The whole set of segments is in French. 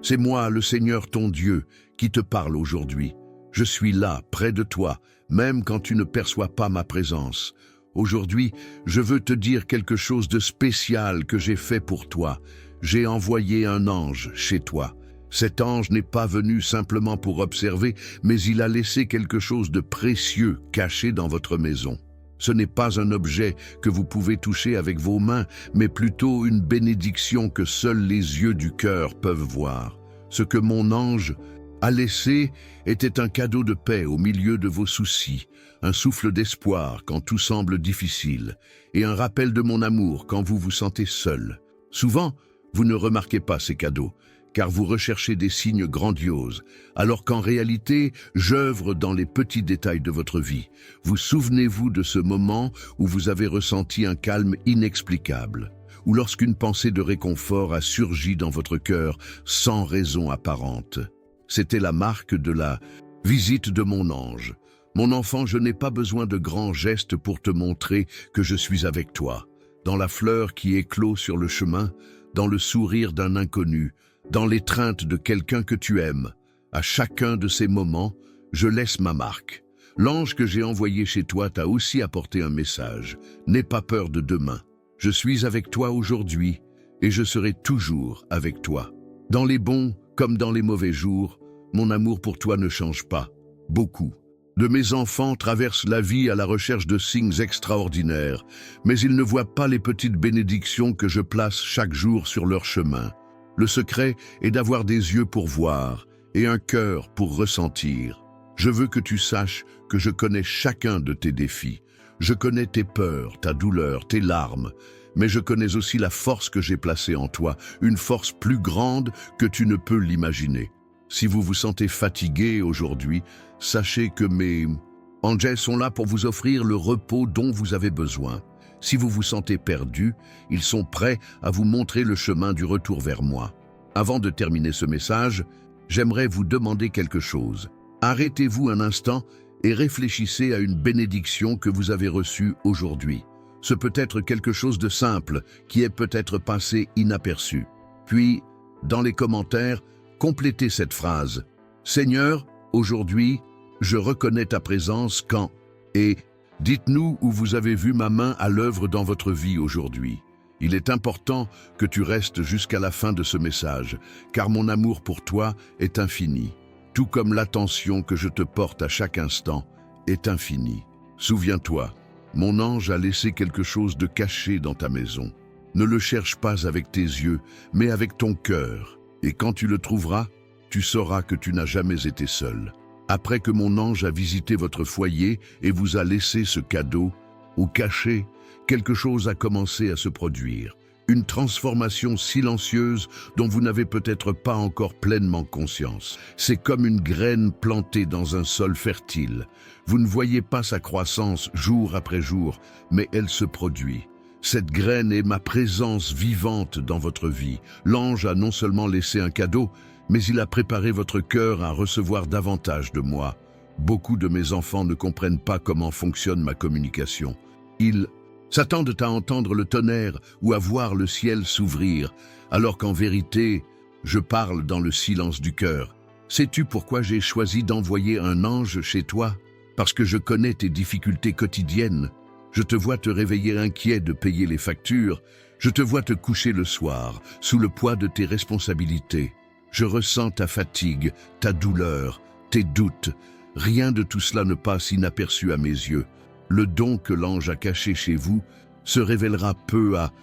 C'est moi, le Seigneur ton Dieu, qui te parle aujourd'hui. Je suis là, près de toi, même quand tu ne perçois pas ma présence. Aujourd'hui, je veux te dire quelque chose de spécial que j'ai fait pour toi. J'ai envoyé un ange chez toi. Cet ange n'est pas venu simplement pour observer, mais il a laissé quelque chose de précieux caché dans votre maison. Ce n'est pas un objet que vous pouvez toucher avec vos mains, mais plutôt une bénédiction que seuls les yeux du cœur peuvent voir. Ce que mon ange a laissé était un cadeau de paix au milieu de vos soucis, un souffle d'espoir quand tout semble difficile, et un rappel de mon amour quand vous vous sentez seul. Souvent, vous ne remarquez pas ces cadeaux, car vous recherchez des signes grandioses, alors qu'en réalité, j'œuvre dans les petits détails de votre vie. Vous souvenez-vous de ce moment où vous avez ressenti un calme inexplicable, ou lorsqu'une pensée de réconfort a surgi dans votre cœur sans raison apparente? C'était la marque de la visite de mon ange. Mon enfant, je n'ai pas besoin de grands gestes pour te montrer que je suis avec toi. Dans la fleur qui éclot sur le chemin, dans le sourire d'un inconnu, dans l'étreinte de quelqu'un que tu aimes, à chacun de ces moments, je laisse ma marque. L'ange que j'ai envoyé chez toi t'a aussi apporté un message. N'aie pas peur de demain. Je suis avec toi aujourd'hui et je serai toujours avec toi. Dans les bons comme dans les mauvais jours, mon amour pour toi ne change pas. Beaucoup de mes enfants traversent la vie à la recherche de signes extraordinaires, mais ils ne voient pas les petites bénédictions que je place chaque jour sur leur chemin. Le secret est d'avoir des yeux pour voir et un cœur pour ressentir. Je veux que tu saches que je connais chacun de tes défis. Je connais tes peurs, ta douleur, tes larmes, mais je connais aussi la force que j'ai placée en toi, une force plus grande que tu ne peux l'imaginer. Si vous vous sentez fatigué aujourd'hui, sachez que mes angels sont là pour vous offrir le repos dont vous avez besoin. Si vous vous sentez perdu, ils sont prêts à vous montrer le chemin du retour vers moi. Avant de terminer ce message, j'aimerais vous demander quelque chose. Arrêtez-vous un instant et réfléchissez à une bénédiction que vous avez reçue aujourd'hui. Ce peut être quelque chose de simple qui est peut-être passé inaperçu. Puis, dans les commentaires, complétez cette phrase. Seigneur, aujourd'hui, je reconnais ta présence quand et dites-nous où vous avez vu ma main à l'œuvre dans votre vie aujourd'hui. Il est important que tu restes jusqu'à la fin de ce message, car mon amour pour toi est infini, tout comme l'attention que je te porte à chaque instant est infinie. Souviens-toi, mon ange a laissé quelque chose de caché dans ta maison. Ne le cherche pas avec tes yeux, mais avec ton cœur, et quand tu le trouveras, tu sauras que tu n'as jamais été seul. Après que mon ange a visité votre foyer et vous a laissé ce cadeau, ou caché, quelque chose a commencé à se produire. Une transformation silencieuse dont vous n'avez peut-être pas encore pleinement conscience. C'est comme une graine plantée dans un sol fertile. Vous ne voyez pas sa croissance jour après jour, mais elle se produit. Cette graine est ma présence vivante dans votre vie. L'ange a non seulement laissé un cadeau, mais il a préparé votre cœur à recevoir davantage de moi. Beaucoup de mes enfants ne comprennent pas comment fonctionne ma communication. Ils s'attendent à entendre le tonnerre ou à voir le ciel s'ouvrir, alors qu'en vérité, je parle dans le silence du cœur. Sais-tu pourquoi j'ai choisi d'envoyer un ange chez toi? Parce que je connais tes difficultés quotidiennes. Je te vois te réveiller inquiet de payer les factures. Je te vois te coucher le soir, sous le poids de tes responsabilités. Je ressens ta fatigue, ta douleur, tes doutes. Rien de tout cela ne passe inaperçu à mes yeux. Le don que l'ange a caché chez vous se révélera peu à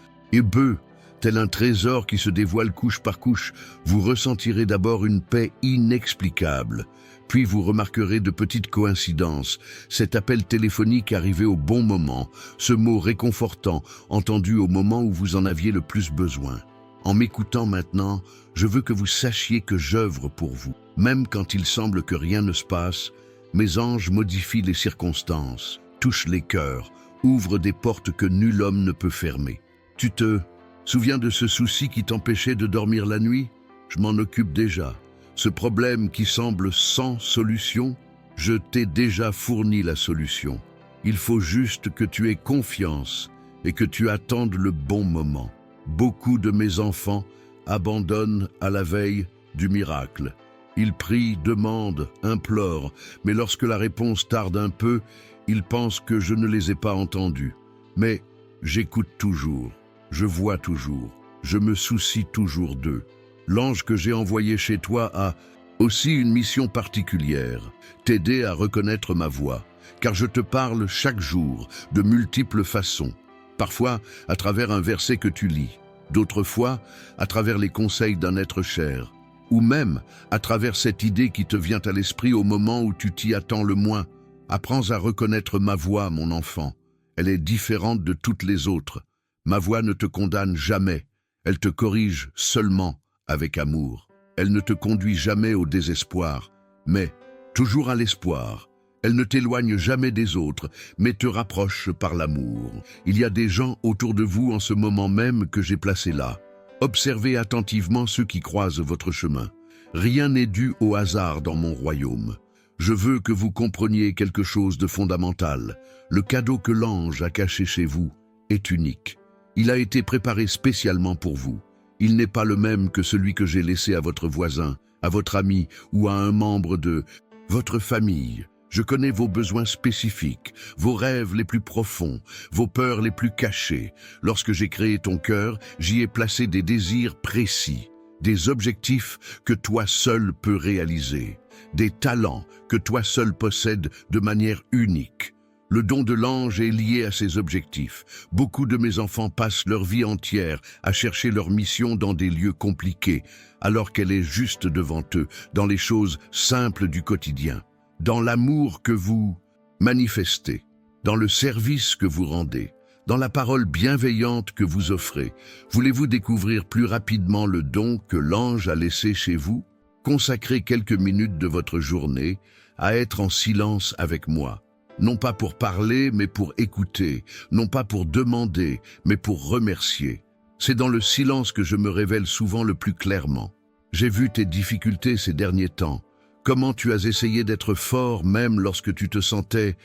peu, tel un trésor qui se dévoile couche par couche. Vous ressentirez d'abord une paix inexplicable. Puis vous remarquerez de petites coïncidences, cet appel téléphonique arrivé au bon moment, ce mot réconfortant entendu au moment où vous en aviez le plus besoin. En m'écoutant maintenant, je veux que vous sachiez que j'œuvre pour vous. Même quand il semble que rien ne se passe, mes anges modifient les circonstances, touchent les cœurs, ouvrent des portes que nul homme ne peut fermer. Tu te souviens de ce souci qui t'empêchait de dormir la nuit? Je m'en occupe déjà. Ce problème qui semble sans solution, je t'ai déjà fourni la solution. Il faut juste que tu aies confiance et que tu attendes le bon moment. Beaucoup de mes enfants abandonnent à la veille du miracle. Il prie, demande, implore, mais lorsque la réponse tarde un peu, il pense que je ne les ai pas entendus. Mais j'écoute toujours, je vois toujours, je me soucie toujours d'eux. L'ange que j'ai envoyé chez toi a aussi une mission particulière, t'aider à reconnaître ma voix, car je te parle chaque jour, de multiples façons, parfois à travers un verset que tu lis, d'autres fois à travers les conseils d'un être cher, ou même à travers cette idée qui te vient à l'esprit au moment où tu t'y attends le moins. Apprends à reconnaître ma voix, mon enfant. Elle est différente de toutes les autres. Ma voix ne te condamne jamais, elle te corrige seulement avec amour. Elle ne te conduit jamais au désespoir, mais toujours à l'espoir. Elle ne t'éloigne jamais des autres, mais te rapproche par l'amour. Il y a des gens autour de vous en ce moment même que j'ai placés là. Observez attentivement ceux qui croisent votre chemin. Rien n'est dû au hasard dans mon royaume. Je veux que vous compreniez quelque chose de fondamental. Le cadeau que l'ange a caché chez vous est unique. Il a été préparé spécialement pour vous. Il n'est pas le même que celui que j'ai laissé à votre voisin, à votre ami ou à un membre de votre famille. Je connais vos besoins spécifiques, vos rêves les plus profonds, vos peurs les plus cachées. Lorsque j'ai créé ton cœur, j'y ai placé des désirs précis, des objectifs que toi seul peux réaliser, des talents que toi seul possèdes de manière unique. Le don de l'ange est lié à ces objectifs. Beaucoup de mes enfants passent leur vie entière à chercher leur mission dans des lieux compliqués, alors qu'elle est juste devant eux, dans les choses simples du quotidien, dans l'amour que vous manifestez, dans le service que vous rendez, dans la parole bienveillante que vous offrez. Voulez-vous découvrir plus rapidement le don que l'ange a laissé chez vous? Consacrez quelques minutes de votre journée à être en silence avec moi. Non pas pour parler, mais pour écouter, non pas pour demander, mais pour remercier. C'est dans le silence que je me révèle souvent le plus clairement. J'ai vu tes difficultés ces derniers temps, comment tu as essayé d'être fort même lorsque tu te sentais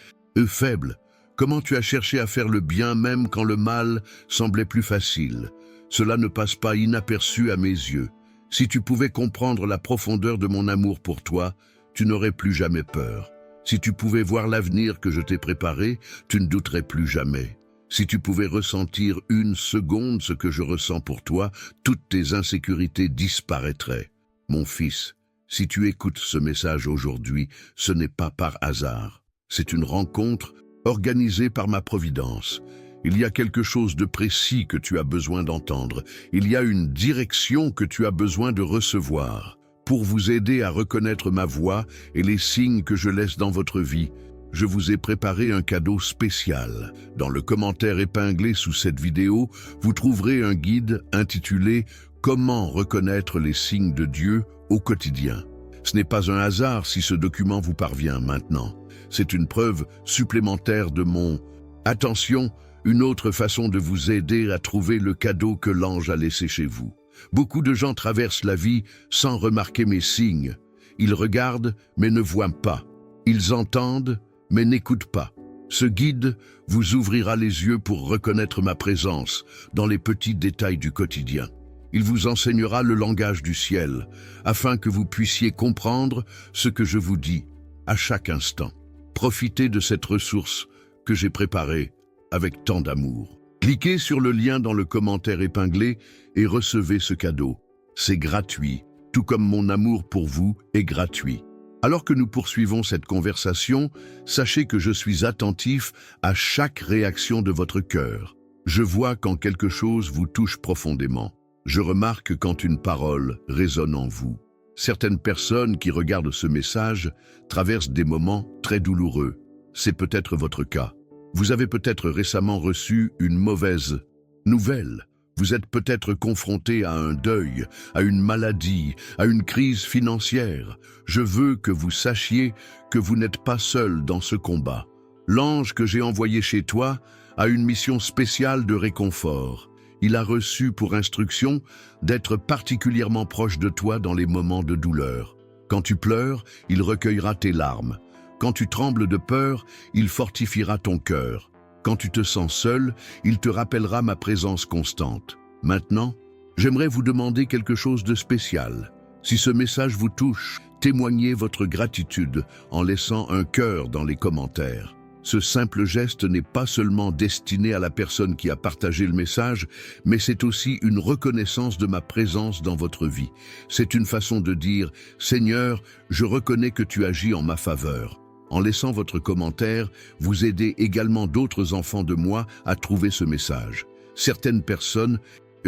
faible, comment tu as cherché à faire le bien même quand le mal semblait plus facile. Cela ne passe pas inaperçu à mes yeux. Si tu pouvais comprendre la profondeur de mon amour pour toi, tu n'aurais plus jamais peur. Si tu pouvais voir l'avenir que je t'ai préparé, tu ne douterais plus jamais. Si tu pouvais ressentir une seconde ce que je ressens pour toi, toutes tes insécurités disparaîtraient. Mon fils, si tu écoutes ce message aujourd'hui, ce n'est pas par hasard. C'est une rencontre organisée par ma providence. Il y a quelque chose de précis que tu as besoin d'entendre. Il y a une direction que tu as besoin de recevoir. Pour vous aider à reconnaître ma voix et les signes que je laisse dans votre vie, je vous ai préparé un cadeau spécial. Dans le commentaire épinglé sous cette vidéo, vous trouverez un guide intitulé « Comment reconnaître les signes de Dieu au quotidien ». Ce n'est pas un hasard si ce document vous parvient maintenant. C'est une preuve supplémentaire de mon attention, une autre façon de vous aider à trouver le cadeau que l'ange a laissé chez vous. Beaucoup de gens traversent la vie sans remarquer mes signes. Ils regardent mais ne voient pas. Ils entendent mais n'écoutent pas. Ce guide vous ouvrira les yeux pour reconnaître ma présence dans les petits détails du quotidien. Il vous enseignera le langage du ciel, afin que vous puissiez comprendre ce que je vous dis à chaque instant. Profitez de cette ressource que j'ai préparée avec tant d'amour. Cliquez sur le lien dans le commentaire épinglé et recevez ce cadeau. C'est gratuit, tout comme mon amour pour vous est gratuit. Alors que nous poursuivons cette conversation, sachez que je suis attentif à chaque réaction de votre cœur. Je vois quand quelque chose vous touche profondément. Je remarque quand une parole résonne en vous. Certaines personnes qui regardent ce message traversent des moments très douloureux. C'est peut-être votre cas. Vous avez peut-être récemment reçu une mauvaise nouvelle. Vous êtes peut-être confronté à un deuil, à une maladie, à une crise financière. Je veux que vous sachiez que vous n'êtes pas seul dans ce combat. L'ange que j'ai envoyé chez toi a une mission spéciale de réconfort. Il a reçu pour instruction d'être particulièrement proche de toi dans les moments de douleur. Quand tu pleures, il recueillera tes larmes. Quand tu trembles de peur, il fortifiera ton cœur. Quand tu te sens seul, il te rappellera ma présence constante. Maintenant, j'aimerais vous demander quelque chose de spécial. Si ce message vous touche, témoignez votre gratitude en laissant un cœur dans les commentaires. Ce simple geste n'est pas seulement destiné à la personne qui a partagé le message, mais c'est aussi une reconnaissance de ma présence dans votre vie. C'est une façon de dire « Seigneur, je reconnais que tu agis en ma faveur ». En laissant votre commentaire, vous aidez également d'autres enfants de moi à trouver ce message. Certaines personnes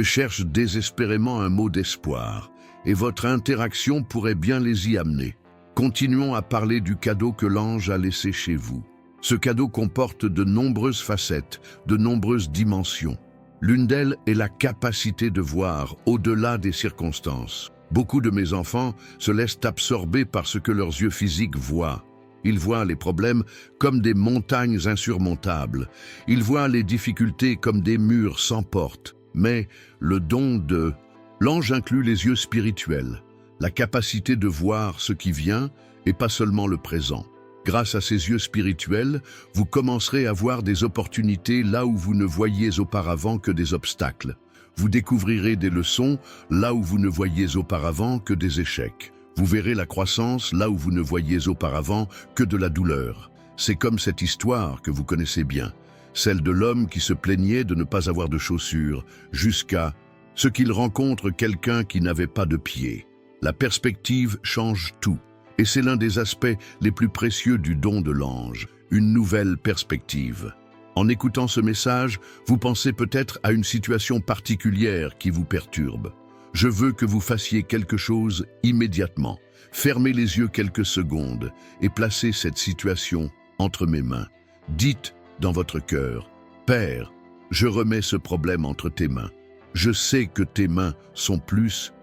cherchent désespérément un mot d'espoir, et votre interaction pourrait bien les y amener. Continuons à parler du cadeau que l'ange a laissé chez vous. Ce cadeau comporte de nombreuses facettes, de nombreuses dimensions. L'une d'elles est la capacité de voir au-delà des circonstances. Beaucoup de mes enfants se laissent absorber par ce que leurs yeux physiques voient. Ils voient les problèmes comme des montagnes insurmontables. Ils voient les difficultés comme des murs sans porte. Mais le don de l'ange inclut les yeux spirituels, la capacité de voir ce qui vient et pas seulement le présent. Grâce à ces yeux spirituels, vous commencerez à voir des opportunités là où vous ne voyiez auparavant que des obstacles. Vous découvrirez des leçons là où vous ne voyiez auparavant que des échecs. Vous verrez la croissance là où vous ne voyiez auparavant que de la douleur. C'est comme cette histoire que vous connaissez bien, celle de l'homme qui se plaignait de ne pas avoir de chaussures, jusqu'à ce qu'il rencontre quelqu'un qui n'avait pas de pieds. La perspective change tout. Et c'est l'un des aspects les plus précieux du don de l'ange, une nouvelle perspective. En écoutant ce message, vous pensez peut-être à une situation particulière qui vous perturbe. Je veux que vous fassiez quelque chose immédiatement. Fermez les yeux quelques secondes et placez cette situation entre mes mains. Dites dans votre cœur, « Père, je remets ce problème entre tes mains. Je sais que tes mains sont plus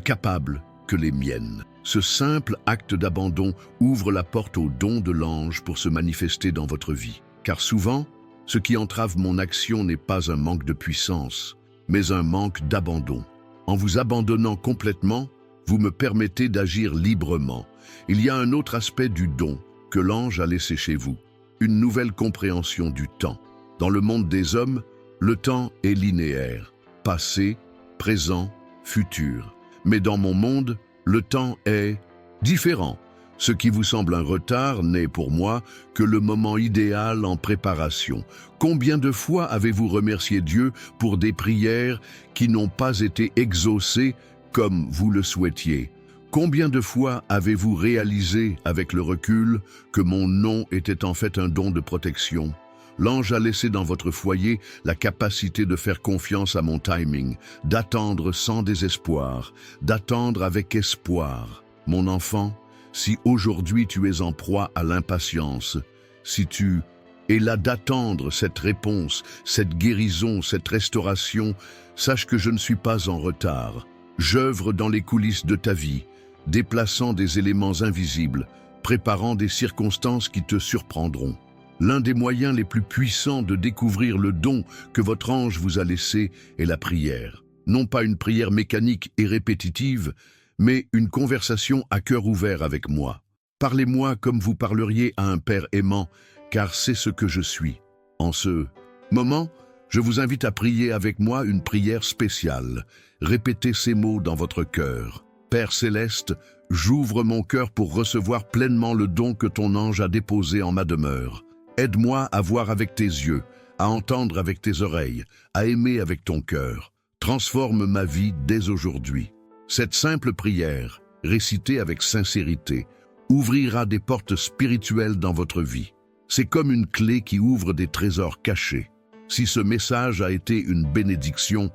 capables que les miennes. » Ce simple acte d'abandon ouvre la porte au don de l'ange pour se manifester dans votre vie. Car souvent, ce qui entrave mon action n'est pas un manque de puissance, mais un manque d'abandon. En vous abandonnant complètement, vous me permettez d'agir librement. Il y a un autre aspect du don que l'ange a laissé chez vous, une nouvelle compréhension du temps. Dans le monde des hommes, le temps est linéaire, passé, présent, futur. Mais dans mon monde, le temps est différent. Ce qui vous semble un retard n'est pour moi que le moment idéal en préparation. Combien de fois avez-vous remercié Dieu pour des prières qui n'ont pas été exaucées comme vous le souhaitiez? Combien de fois avez-vous réalisé avec le recul que mon nom était en fait un don de protection? L'ange a laissé dans votre foyer la capacité de faire confiance à mon timing, d'attendre sans désespoir, d'attendre avec espoir. Mon enfant, si aujourd'hui tu es en proie à l'impatience, si tu es là d'attendre cette réponse, cette guérison, cette restauration, sache que je ne suis pas en retard. J'œuvre dans les coulisses de ta vie, déplaçant des éléments invisibles, préparant des circonstances qui te surprendront. L'un des moyens les plus puissants de découvrir le don que votre ange vous a laissé est la prière. Non pas une prière mécanique et répétitive, mais une conversation à cœur ouvert avec moi. Parlez-moi comme vous parleriez à un père aimant, car c'est ce que je suis. En ce moment, je vous invite à prier avec moi une prière spéciale. Répétez ces mots dans votre cœur. Père céleste, j'ouvre mon cœur pour recevoir pleinement le don que ton ange a déposé en ma demeure. Aide-moi à voir avec tes yeux, à entendre avec tes oreilles, à aimer avec ton cœur. Transforme ma vie dès aujourd'hui. Cette simple prière, récitée avec sincérité, ouvrira des portes spirituelles dans votre vie. C'est comme une clé qui ouvre des trésors cachés. Si ce message a été une bénédiction,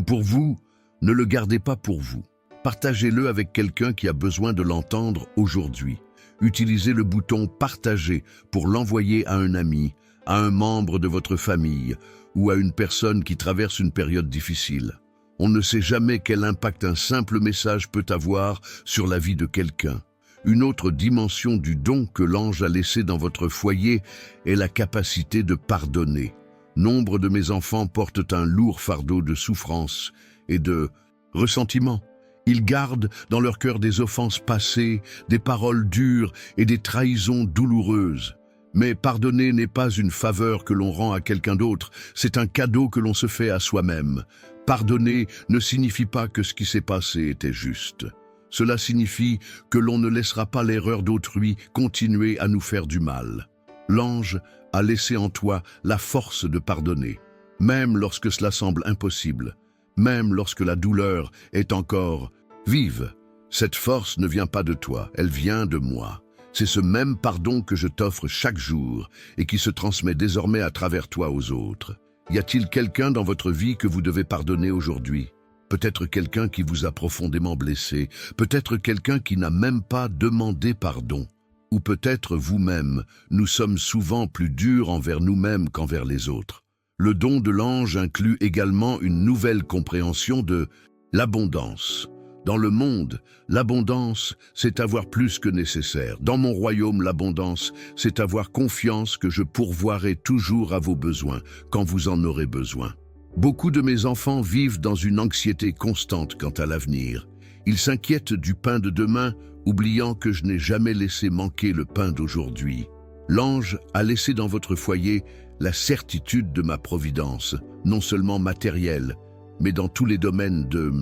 pour vous, ne le gardez pas pour vous. Partagez-le avec quelqu'un qui a besoin de l'entendre aujourd'hui. Utilisez le bouton « Partager » pour l'envoyer à un ami, à un membre de votre famille ou à une personne qui traverse une période difficile. On ne sait jamais quel impact un simple message peut avoir sur la vie de quelqu'un. Une autre dimension du don que l'ange a laissé dans votre foyer est la capacité de pardonner. Nombre de mes enfants portent un lourd fardeau de souffrance et de ressentiment. Ils gardent dans leur cœur des offenses passées, des paroles dures et des trahisons douloureuses. Mais pardonner n'est pas une faveur que l'on rend à quelqu'un d'autre, c'est un cadeau que l'on se fait à soi-même. Pardonner ne signifie pas que ce qui s'est passé était juste. Cela signifie que l'on ne laissera pas l'erreur d'autrui continuer à nous faire du mal. L'ange a laissé en toi la force de pardonner, même lorsque cela semble impossible, même lorsque la douleur est encore vive. Cette force ne vient pas de toi, elle vient de moi. C'est ce même pardon que je t'offre chaque jour et qui se transmet désormais à travers toi aux autres. Y a-t-il quelqu'un dans votre vie que vous devez pardonner aujourd'hui? Peut-être quelqu'un qui vous a profondément blessé, peut-être quelqu'un qui n'a même pas demandé pardon. Ou peut-être vous-même, nous sommes souvent plus durs envers nous-mêmes qu'envers les autres. Le don de l'ange inclut également une nouvelle compréhension de l'abondance. Dans le monde, l'abondance, c'est avoir plus que nécessaire. Dans mon royaume, l'abondance, c'est avoir confiance que je pourvoirai toujours à vos besoins quand vous en aurez besoin. Beaucoup de mes enfants vivent dans une anxiété constante quant à l'avenir. Ils s'inquiètent du pain de demain, oubliant que je n'ai jamais laissé manquer le pain d'aujourd'hui. L'ange a laissé dans votre foyer la certitude de ma providence, non seulement matérielle, mais dans tous les domaines de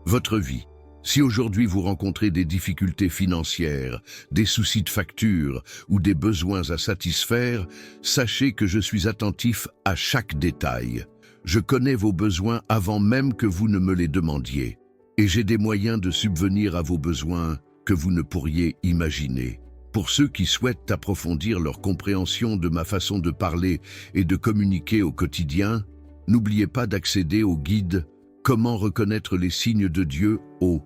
votre vie. Si aujourd'hui vous rencontrez des difficultés financières, des soucis de facture ou des besoins à satisfaire, sachez que je suis attentif à chaque détail. Je connais vos besoins avant même que vous ne me les demandiez, et j'ai des moyens de subvenir à vos besoins que vous ne pourriez imaginer. Pour ceux qui souhaitent approfondir leur compréhension de ma façon de parler et de communiquer au quotidien, n'oubliez pas d'accéder au guide « Comment reconnaître les signes de Dieu » au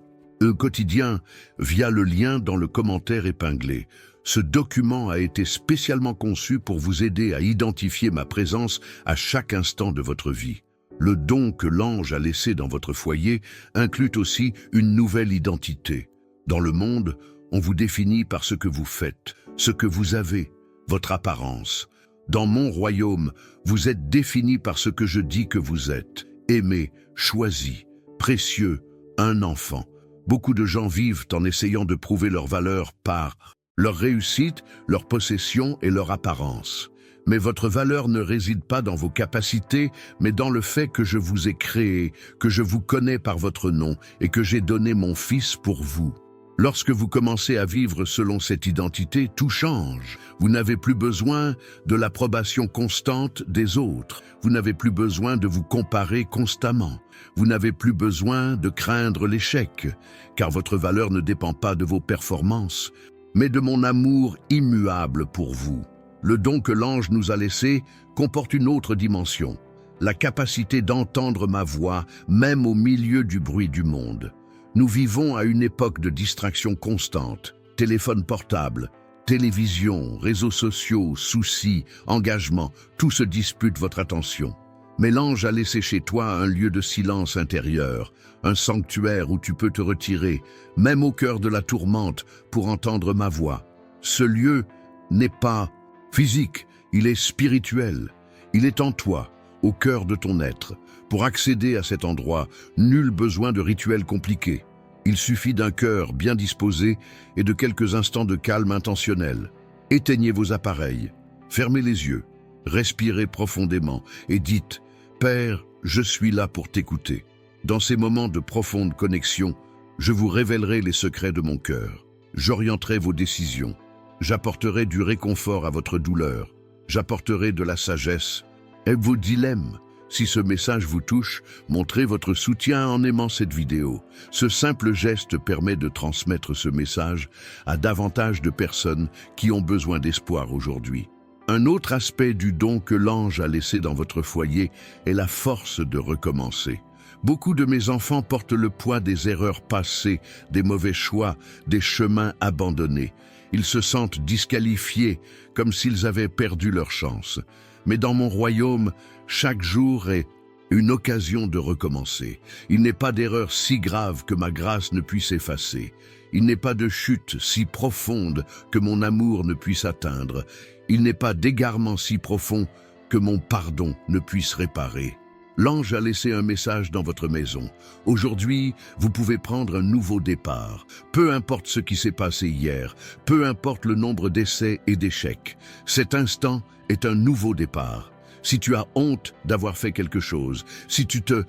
quotidien via le lien dans le commentaire épinglé. Ce document a été spécialement conçu pour vous aider à identifier ma présence à chaque instant de votre vie. Le don que l'ange a laissé dans votre foyer inclut aussi une nouvelle identité. Dans le monde, on vous définit par ce que vous faites, ce que vous avez, votre apparence. Dans mon royaume, vous êtes défini par ce que je dis que vous êtes, aimé, choisi, précieux, un enfant. Beaucoup de gens vivent en essayant de prouver leur valeur par leur réussite, leur possession et leur apparence. Mais votre valeur ne réside pas dans vos capacités, mais dans le fait que je vous ai créé, que je vous connais par votre nom et que j'ai donné mon Fils pour vous. Lorsque vous commencez à vivre selon cette identité, tout change. Vous n'avez plus besoin de l'approbation constante des autres. Vous n'avez plus besoin de vous comparer constamment. Vous n'avez plus besoin de craindre l'échec, car votre valeur ne dépend pas de vos performances, mais de mon amour immuable pour vous. Le don que l'ange nous a laissé comporte une autre dimension, la capacité d'entendre ma voix, même au milieu du bruit du monde. Nous vivons à une époque de distraction constante, téléphone portable, télévision, réseaux sociaux, soucis, engagements, tout se dispute votre attention. Mais l'ange a laissé chez toi un lieu de silence intérieur, un sanctuaire où tu peux te retirer, même au cœur de la tourmente, pour entendre ma voix. Ce lieu n'est pas physique, il est spirituel. Il est en toi, au cœur de ton être. Pour accéder à cet endroit, nul besoin de rituels compliqués. Il suffit d'un cœur bien disposé et de quelques instants de calme intentionnel. Éteignez vos appareils, fermez les yeux, respirez profondément et dites « Père, je suis là pour t'écouter ». Dans ces moments de profonde connexion, je vous révélerai les secrets de mon cœur. J'orienterai vos décisions. J'apporterai du réconfort à votre douleur. J'apporterai de la sagesse et vos dilemmes. Si ce message vous touche, montrez votre soutien en aimant cette vidéo. Ce simple geste permet de transmettre ce message à davantage de personnes qui ont besoin d'espoir aujourd'hui. Un autre aspect du don que l'ange a laissé dans votre foyer est la force de recommencer. Beaucoup de mes enfants portent le poids des erreurs passées, des mauvais choix, des chemins abandonnés. Ils se sentent disqualifiés, comme s'ils avaient perdu leur chance. Mais dans mon royaume, chaque jour est une occasion de recommencer. Il n'est pas d'erreur si grave que ma grâce ne puisse effacer. Il n'est pas de chute si profonde que mon amour ne puisse atteindre. Il n'est pas d'égarement si profond que mon pardon ne puisse réparer. L'ange a laissé un message dans votre maison. Aujourd'hui, vous pouvez prendre un nouveau départ. Peu importe ce qui s'est passé hier, peu importe le nombre d'essais et d'échecs. Cet instant est un nouveau départ. Si tu as honte d'avoir fait quelque chose, si tu te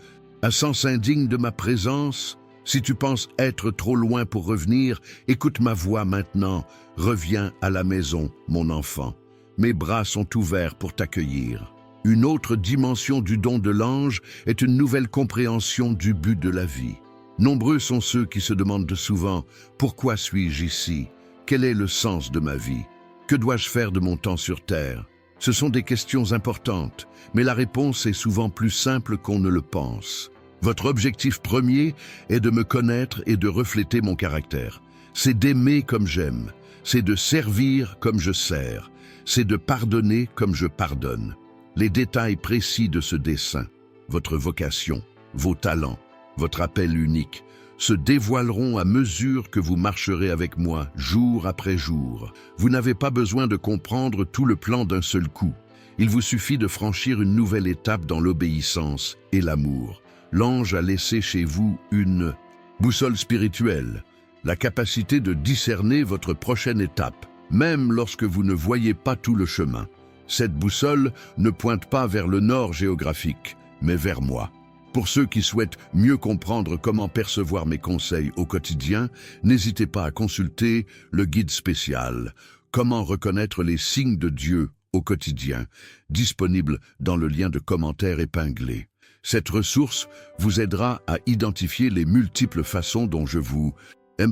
sens indigne de ma présence, Si tu penses être trop loin pour revenir, écoute ma voix maintenant. Reviens à la maison, mon enfant. Mes bras sont ouverts pour t'accueillir. Une autre dimension du don de l'ange est une nouvelle compréhension du but de la vie. Nombreux sont ceux qui se demandent souvent « Pourquoi suis-je ici? Quel est le sens de ma vie? Que dois-je faire de mon temps sur terre ?» Ce sont des questions importantes, mais la réponse est souvent plus simple qu'on ne le pense. Votre objectif premier est de me connaître et de refléter mon caractère. C'est d'aimer comme j'aime, c'est de servir comme je sers, c'est de pardonner comme je pardonne. Les détails précis de ce dessein, votre vocation, vos talents, votre appel unique, se dévoileront à mesure que vous marcherez avec moi, jour après jour. Vous n'avez pas besoin de comprendre tout le plan d'un seul coup. Il vous suffit de franchir une nouvelle étape dans l'obéissance et l'amour. L'ange a laissé chez vous une boussole spirituelle, la capacité de discerner votre prochaine étape, même lorsque vous ne voyez pas tout le chemin. Cette boussole ne pointe pas vers le nord géographique, mais vers moi. Pour ceux qui souhaitent mieux comprendre comment percevoir mes conseils au quotidien, n'hésitez pas à consulter le guide spécial « Comment reconnaître les signes de Dieu au quotidien » disponible dans le lien de commentaire épinglé. Cette ressource vous aidera à identifier les multiples façons dont je vous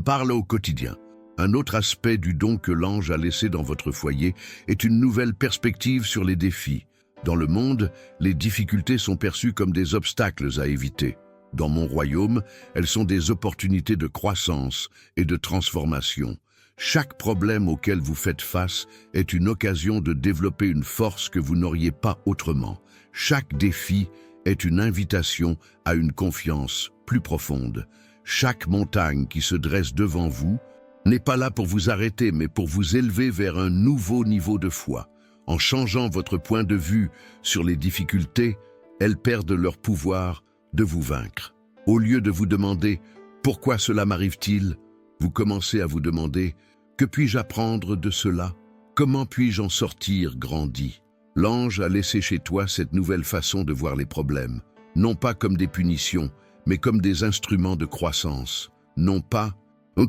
parle au quotidien. Un autre aspect du don que l'ange a laissé dans votre foyer est une nouvelle perspective sur les défis. Dans le monde, les difficultés sont perçues comme des obstacles à éviter. Dans mon royaume, elles sont des opportunités de croissance et de transformation. Chaque problème auquel vous faites face est une occasion de développer une force que vous n'auriez pas autrement. Chaque défi est une invitation à une confiance plus profonde. Chaque montagne qui se dresse devant vous n'est pas là pour vous arrêter, mais pour vous élever vers un nouveau niveau de foi. En changeant votre point de vue sur les difficultés, elles perdent leur pouvoir de vous vaincre. Au lieu de vous demander « Pourquoi cela m'arrive-t-il ?», vous commencez à vous demander « Que puis-je apprendre de cela ? Comment puis-je en sortir grandi ?» L'ange a laissé chez toi cette nouvelle façon de voir les problèmes, non pas comme des punitions, mais comme des instruments de croissance, non pas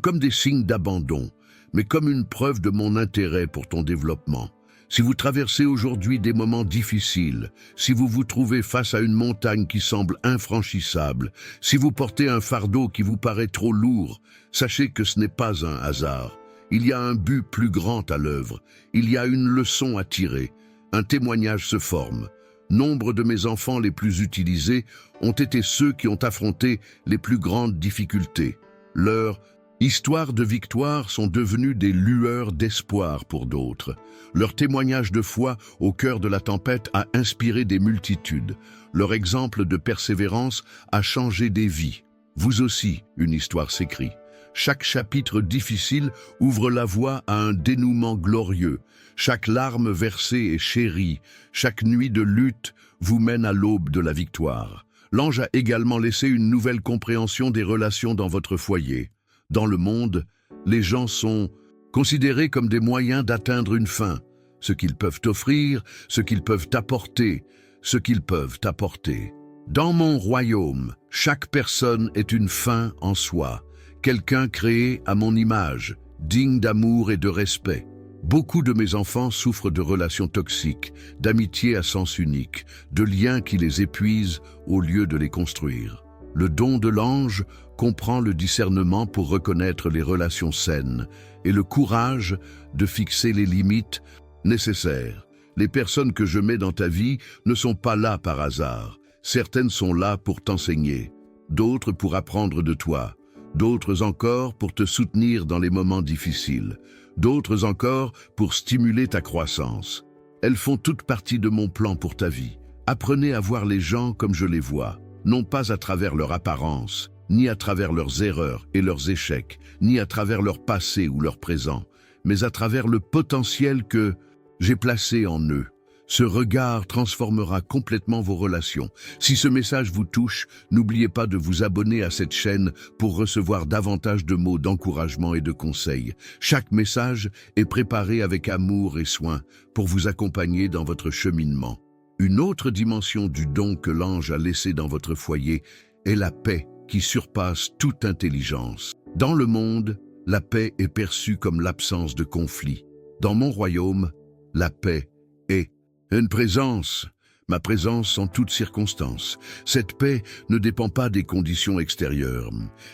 comme des signes d'abandon, mais comme une preuve de mon intérêt pour ton développement. Si vous traversez aujourd'hui des moments difficiles, si vous vous trouvez face à une montagne qui semble infranchissable, si vous portez un fardeau qui vous paraît trop lourd, sachez que ce n'est pas un hasard. Il y a un but plus grand à l'œuvre, il y a une leçon à tirer, un témoignage se forme. Nombre de mes enfants les plus utilisés ont été ceux qui ont affronté les plus grandes difficultés. Leurs histoires de victoire sont devenues des lueurs d'espoir pour d'autres. Leur témoignage de foi au cœur de la tempête a inspiré des multitudes. Leur exemple de persévérance a changé des vies. Vous aussi, une histoire s'écrit. Chaque chapitre difficile ouvre la voie à un dénouement glorieux. Chaque larme versée est chérie. Chaque nuit de lutte vous mène à l'aube de la victoire. L'ange a également laissé une nouvelle compréhension des relations dans votre foyer. Dans le monde, les gens sont considérés comme des moyens d'atteindre une fin. Ce qu'ils peuvent offrir, ce qu'ils peuvent apporter, ce qu'ils peuvent apporter. Dans mon royaume, chaque personne est une fin en soi. Quelqu'un créé à mon image, digne d'amour et de respect. Beaucoup de mes enfants souffrent de relations toxiques, d'amitiés à sens unique, de liens qui les épuisent au lieu de les construire. Le don de l'ange comprend le discernement pour reconnaître les relations saines et le courage de fixer les limites nécessaires. Les personnes que je mets dans ta vie ne sont pas là par hasard. Certaines sont là pour t'enseigner, d'autres pour apprendre de toi, d'autres encore pour te soutenir dans les moments difficiles, d'autres encore pour stimuler ta croissance. Elles font toute partie de mon plan pour ta vie. Apprenez à voir les gens comme je les vois, non pas à travers leur apparence, ni à travers leurs erreurs et leurs échecs, ni à travers leur passé ou leur présent, mais à travers le potentiel que j'ai placé en eux. Ce regard transformera complètement vos relations. Si ce message vous touche, n'oubliez pas de vous abonner à cette chaîne pour recevoir davantage de mots d'encouragement et de conseils. Chaque message est préparé avec amour et soin pour vous accompagner dans votre cheminement. Une autre dimension du don que l'ange a laissé dans votre foyer est la paix qui surpasse toute intelligence. Dans le monde, la paix est perçue comme l'absence de conflit. Dans mon royaume, la paix est une présence, ma présence en toutes circonstances. Cette paix ne dépend pas des conditions extérieures.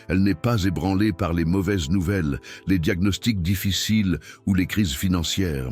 Elle n'est pas ébranlée par les mauvaises nouvelles, les diagnostics difficiles ou les crises financières.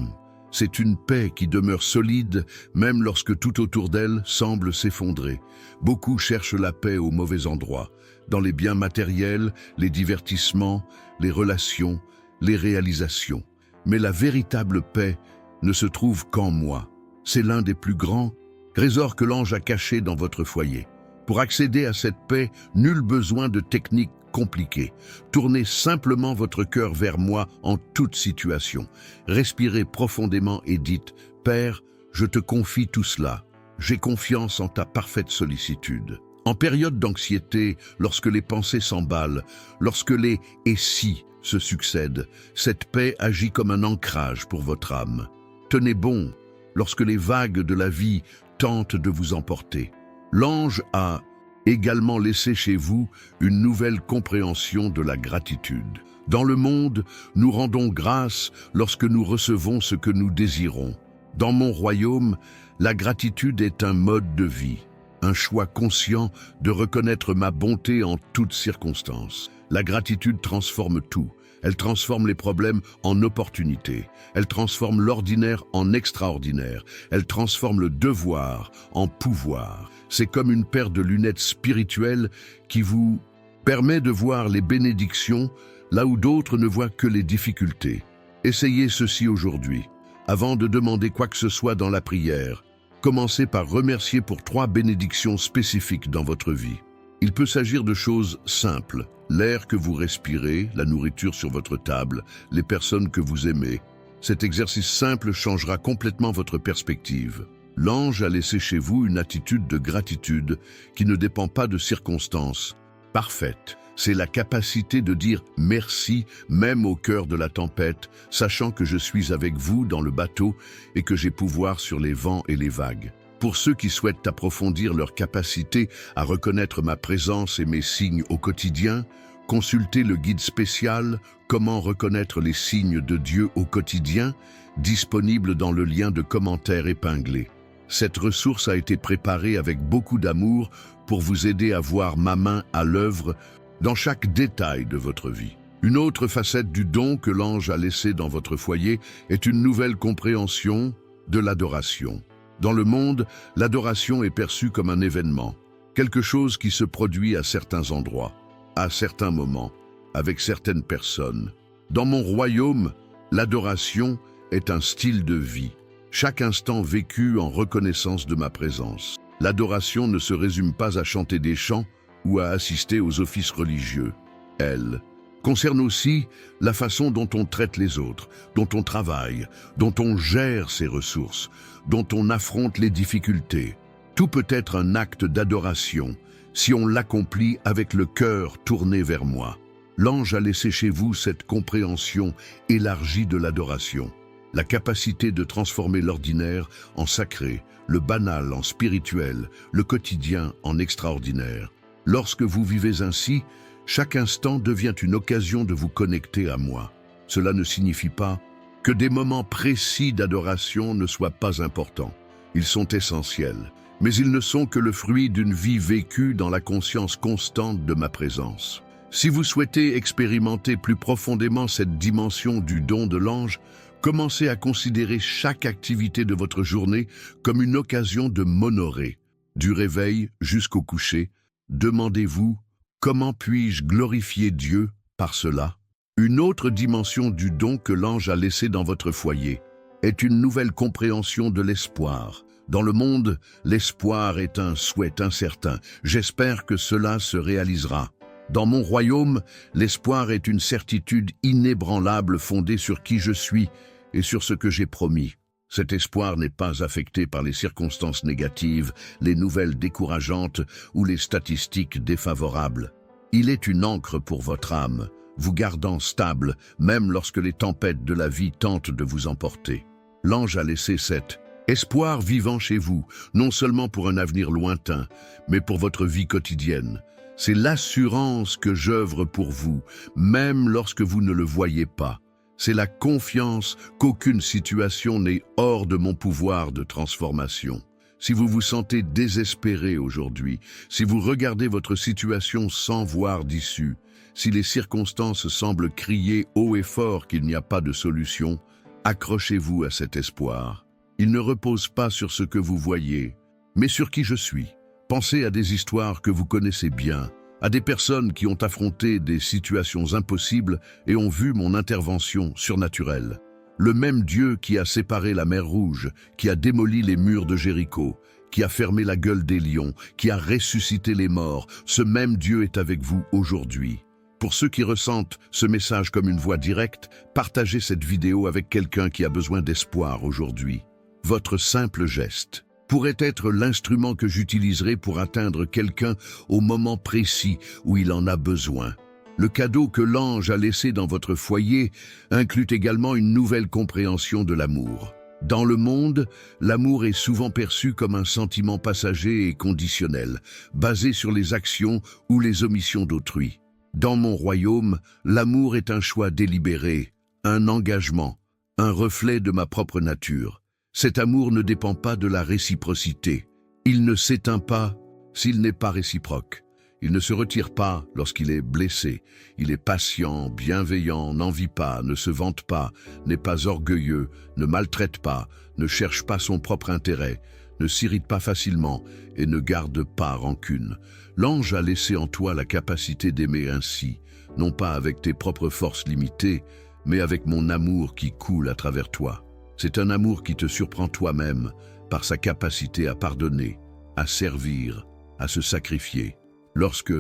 C'est une paix qui demeure solide, même lorsque tout autour d'elle semble s'effondrer. Beaucoup cherchent la paix au mauvais endroit, dans les biens matériels, les divertissements, les relations, les réalisations. Mais la véritable paix ne se trouve qu'en moi. C'est l'un des plus grands trésors que l'ange a caché dans votre foyer. Pour accéder à cette paix, nul besoin de techniques compliquées. Tournez simplement votre cœur vers moi en toute situation. Respirez profondément et dites « Père, je te confie tout cela. J'ai confiance en ta parfaite sollicitude. » En période d'anxiété, lorsque les pensées s'emballent, lorsque les « et si » se succèdent, cette paix agit comme un ancrage pour votre âme. Tenez bon lorsque les vagues de la vie tentent de vous emporter. L'ange a également laissé chez vous une nouvelle compréhension de la gratitude. Dans le monde, nous rendons grâce lorsque nous recevons ce que nous désirons. Dans mon royaume, la gratitude est un mode de vie, un choix conscient de reconnaître ma bonté en toutes circonstances. La gratitude transforme tout. Elle transforme les problèmes en opportunités. Elle transforme l'ordinaire en extraordinaire. Elle transforme le devoir en pouvoir. C'est comme une paire de lunettes spirituelles qui vous permet de voir les bénédictions là où d'autres ne voient que les difficultés. Essayez ceci aujourd'hui. Avant de demander quoi que ce soit dans la prière, commencez par remercier pour 3 bénédictions spécifiques dans votre vie. Il peut s'agir de choses simples, l'air que vous respirez, la nourriture sur votre table, les personnes que vous aimez. Cet exercice simple changera complètement votre perspective. L'ange a laissé chez vous une attitude de gratitude qui ne dépend pas de circonstances parfaites. C'est la capacité de dire merci même au cœur de la tempête, sachant que je suis avec vous dans le bateau et que j'ai pouvoir sur les vents et les vagues. Pour ceux qui souhaitent approfondir leur capacité à reconnaître ma présence et mes signes au quotidien, consultez le guide spécial « Comment reconnaître les signes de Dieu au quotidien » disponible dans le lien de commentaire épinglé. Cette ressource a été préparée avec beaucoup d'amour pour vous aider à voir ma main à l'œuvre dans chaque détail de votre vie. Une autre facette du don que l'ange a laissé dans votre foyer est une nouvelle compréhension de l'adoration. Dans le monde, l'adoration est perçue comme un événement, quelque chose qui se produit à certains endroits, à certains moments, avec certaines personnes. Dans mon royaume, l'adoration est un style de vie, chaque instant vécu en reconnaissance de ma présence. L'adoration ne se résume pas à chanter des chants ou à assister aux offices religieux. Elle concerne aussi la façon dont on traite les autres, dont on travaille, dont on gère ses ressources, dont on affronte les difficultés. Tout peut être un acte d'adoration si on l'accomplit avec le cœur tourné vers moi. L'ange a laissé chez vous cette compréhension élargie de l'adoration, la capacité de transformer l'ordinaire en sacré, le banal en spirituel, le quotidien en extraordinaire. Lorsque vous vivez ainsi, chaque instant devient une occasion de vous connecter à moi. Cela ne signifie pas que des moments précis d'adoration ne soient pas importants. Ils sont essentiels, mais ils ne sont que le fruit d'une vie vécue dans la conscience constante de ma présence. Si vous souhaitez expérimenter plus profondément cette dimension du don de l'ange, commencez à considérer chaque activité de votre journée comme une occasion de m'honorer. Du réveil jusqu'au coucher, demandez-vous « Comment puis-je glorifier Dieu par cela ?» Une autre dimension du don que l'ange a laissé dans votre foyer est une nouvelle compréhension de l'espoir. Dans le monde, l'espoir est un souhait incertain. J'espère que cela se réalisera. Dans mon royaume, l'espoir est une certitude inébranlable fondée sur qui je suis et sur ce que j'ai promis. Cet espoir n'est pas affecté par les circonstances négatives, les nouvelles décourageantes ou les statistiques défavorables. Il est une ancre pour votre âme, vous gardant stable, même lorsque les tempêtes de la vie tentent de vous emporter. L'ange a laissé cet espoir vivant chez vous, non seulement pour un avenir lointain, mais pour votre vie quotidienne. C'est l'assurance que j'œuvre pour vous, même lorsque vous ne le voyez pas. C'est la confiance qu'aucune situation n'est hors de mon pouvoir de transformation. Si vous vous sentez désespéré aujourd'hui, si vous regardez votre situation sans voir d'issue, si les circonstances semblent crier haut et fort qu'il n'y a pas de solution, accrochez-vous à cet espoir. Il ne repose pas sur ce que vous voyez, mais sur qui je suis. Pensez à des histoires que vous connaissez bien, à des personnes qui ont affronté des situations impossibles et ont vu mon intervention surnaturelle. Le même Dieu qui a séparé la mer Rouge, qui a démoli les murs de Jéricho, qui a fermé la gueule des lions, qui a ressuscité les morts, ce même Dieu est avec vous aujourd'hui. Pour ceux qui ressentent ce message comme une voix directe, partagez cette vidéo avec quelqu'un qui a besoin d'espoir aujourd'hui. Votre simple geste pourrait être l'instrument que j'utiliserai pour atteindre quelqu'un au moment précis où il en a besoin. Le cadeau que l'ange a laissé dans votre foyer inclut également une nouvelle compréhension de l'amour. Dans le monde, l'amour est souvent perçu comme un sentiment passager et conditionnel, basé sur les actions ou les omissions d'autrui. Dans mon royaume, l'amour est un choix délibéré, un engagement, un reflet de ma propre nature. Cet amour ne dépend pas de la réciprocité. Il ne s'éteint pas s'il n'est pas réciproque. Il ne se retire pas lorsqu'il est blessé. Il est patient, bienveillant, n'envie pas, ne se vante pas, n'est pas orgueilleux, ne maltraite pas, ne cherche pas son propre intérêt, ne s'irrite pas facilement et ne garde pas rancune. L'ange a laissé en toi la capacité d'aimer ainsi, non pas avec tes propres forces limitées, mais avec mon amour qui coule à travers toi. C'est un amour qui te surprend toi-même par sa capacité à pardonner, à servir, à se sacrifier. Lorsque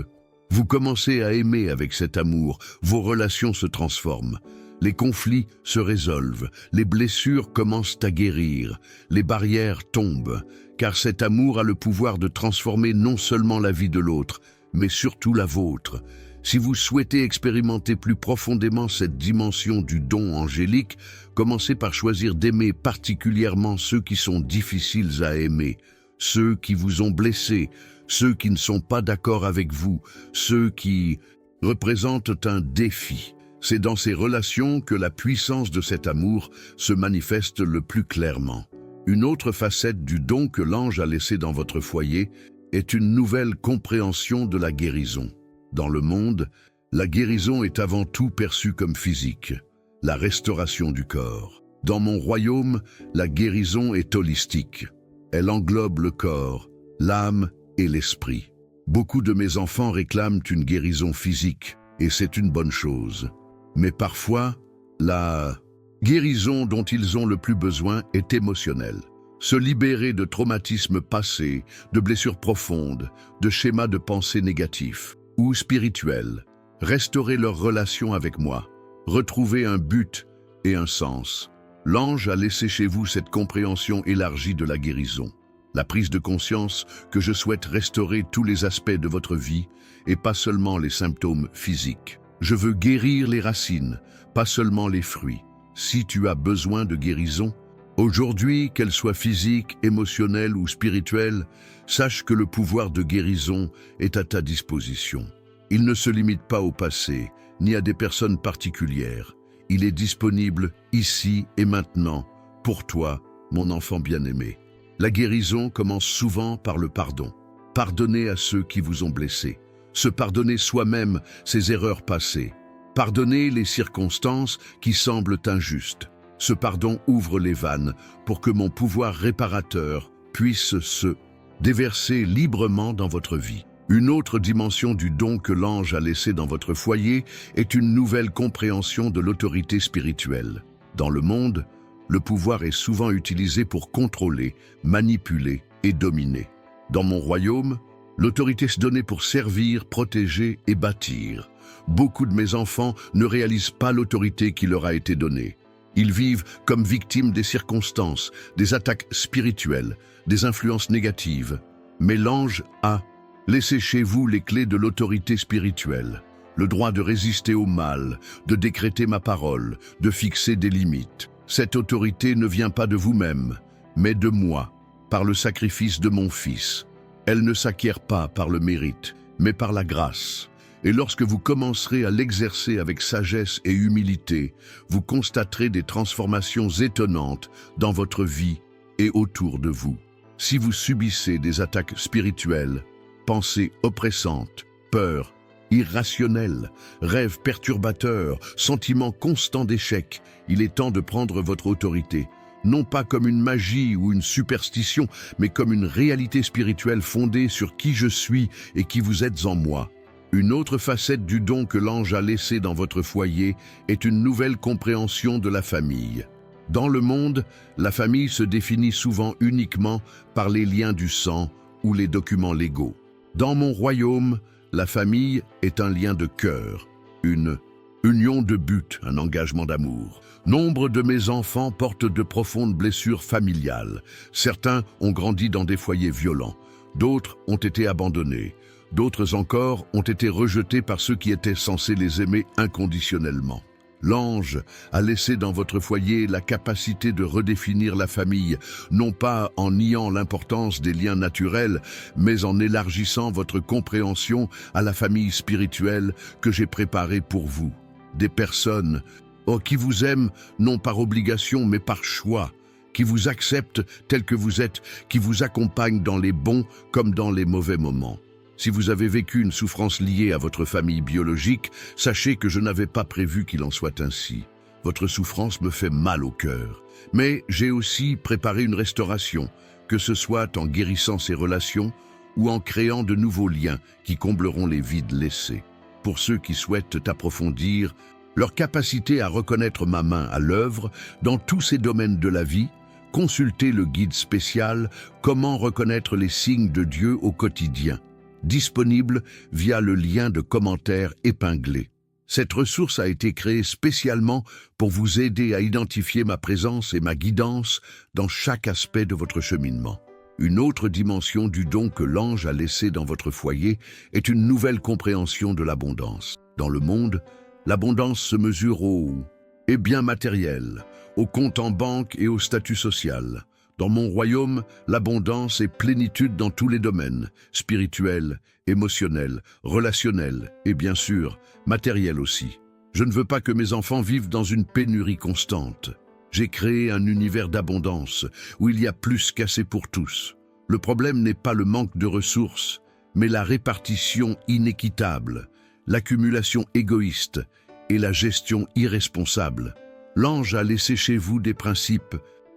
vous commencez à aimer avec cet amour, vos relations se transforment. Les conflits se résolvent, les blessures commencent à guérir, les barrières tombent, car cet amour a le pouvoir de transformer non seulement la vie de l'autre, mais surtout la vôtre. Si vous souhaitez expérimenter plus profondément cette dimension du don angélique, commencez par choisir d'aimer particulièrement ceux qui sont difficiles à aimer, ceux qui vous ont blessé, ceux qui ne sont pas d'accord avec vous, ceux qui représentent un défi. C'est dans ces relations que la puissance de cet amour se manifeste le plus clairement. Une autre facette du don que l'ange a laissé dans votre foyer est une nouvelle compréhension de la guérison. Dans le monde, la guérison est avant tout perçue comme physique, la restauration du corps. Dans mon royaume, la guérison est holistique. Elle englobe le corps, l'âme et l'esprit. Beaucoup de mes enfants réclament une guérison physique, et c'est une bonne chose. Mais parfois, la guérison dont ils ont le plus besoin est émotionnelle. Se libérer de traumatismes passés, de blessures profondes, de schémas de pensée négatifs ou spirituels. Restaurer leur relation avec moi, retrouver un but et un sens. L'ange a laissé chez vous cette compréhension élargie de la guérison. La prise de conscience que je souhaite restaurer tous les aspects de votre vie et pas seulement les symptômes physiques. Je veux guérir les racines, pas seulement les fruits. Si tu as besoin de guérison, aujourd'hui, qu'elle soit physique, émotionnelle ou spirituelle, sache que le pouvoir de guérison est à ta disposition. Il ne se limite pas au passé, ni à des personnes particulières. Il est disponible ici et maintenant, pour toi, mon enfant bien-aimé. La guérison commence souvent par le pardon. Pardonnez à ceux qui vous ont blessé. Se pardonner soi-même ses erreurs passées. Pardonner les circonstances qui semblent injustes. Ce pardon ouvre les vannes pour que mon pouvoir réparateur puisse se déverser librement dans votre vie. Une autre dimension du don que l'ange a laissé dans votre foyer est une nouvelle compréhension de l'autorité spirituelle. Dans le monde, le pouvoir est souvent utilisé pour contrôler, manipuler et dominer. Dans mon royaume, l'autorité se donnait pour servir, protéger et bâtir. Beaucoup de mes enfants ne réalisent pas l'autorité qui leur a été donnée. Ils vivent comme victimes des circonstances, des attaques spirituelles, des influences négatives. Mais l'ange a laissé chez vous les clés de l'autorité spirituelle, le droit de résister au mal, de décréter ma parole, de fixer des limites. Cette autorité ne vient pas de vous-même, mais de moi, par le sacrifice de mon Fils. Elle ne s'acquiert pas par le mérite, mais par la grâce. Et lorsque vous commencerez à l'exercer avec sagesse et humilité, vous constaterez des transformations étonnantes dans votre vie et autour de vous. Si vous subissez des attaques spirituelles, pensées oppressantes, peurs irrationnelles, rêves perturbateurs, sentiments constants d'échec, il est temps de prendre votre autorité, non pas comme une magie ou une superstition, mais comme une réalité spirituelle fondée sur qui je suis et qui vous êtes en moi. Une autre facette du don que l'ange a laissé dans votre foyer est une nouvelle compréhension de la famille. Dans le monde, la famille se définit souvent uniquement par les liens du sang ou les documents légaux. Dans mon royaume, la famille est un lien de cœur, une union de but, un engagement d'amour. Nombre de mes enfants portent de profondes blessures familiales. Certains ont grandi dans des foyers violents, d'autres ont été abandonnés. D'autres encore ont été rejetés par ceux qui étaient censés les aimer inconditionnellement. L'ange a laissé dans votre foyer la capacité de redéfinir la famille, non pas en niant l'importance des liens naturels, mais en élargissant votre compréhension à la famille spirituelle que j'ai préparée pour vous. Des personnes qui vous aiment non par obligation mais par choix, qui vous acceptent tels que vous êtes, qui vous accompagnent dans les bons comme dans les mauvais moments. Si vous avez vécu une souffrance liée à votre famille biologique, sachez que je n'avais pas prévu qu'il en soit ainsi. Votre souffrance me fait mal au cœur. Mais j'ai aussi préparé une restauration, que ce soit en guérissant ces relations ou en créant de nouveaux liens qui combleront les vides laissés. Pour ceux qui souhaitent approfondir leur capacité à reconnaître ma main à l'œuvre dans tous ces domaines de la vie, consultez le guide spécial « Comment reconnaître les signes de Dieu au quotidien » disponible via le lien de commentaire épinglé. Cette ressource a été créée spécialement pour vous aider à identifier ma présence et ma guidance dans chaque aspect de votre cheminement. Une autre dimension du don que l'ange a laissé dans votre foyer est une nouvelle compréhension de l'abondance. Dans le monde, l'abondance se mesure aux biens matériels, au compte en banque et au statut social. Dans mon royaume, l'abondance et plénitude dans tous les domaines, spirituels, émotionnels, relationnels et bien sûr, matériels aussi. Je ne veux pas que mes enfants vivent dans une pénurie constante. J'ai créé un univers d'abondance où il y a plus qu'assez pour tous. Le problème n'est pas le manque de ressources, mais la répartition inéquitable, l'accumulation égoïste et la gestion irresponsable. L'ange a laissé chez vous des principes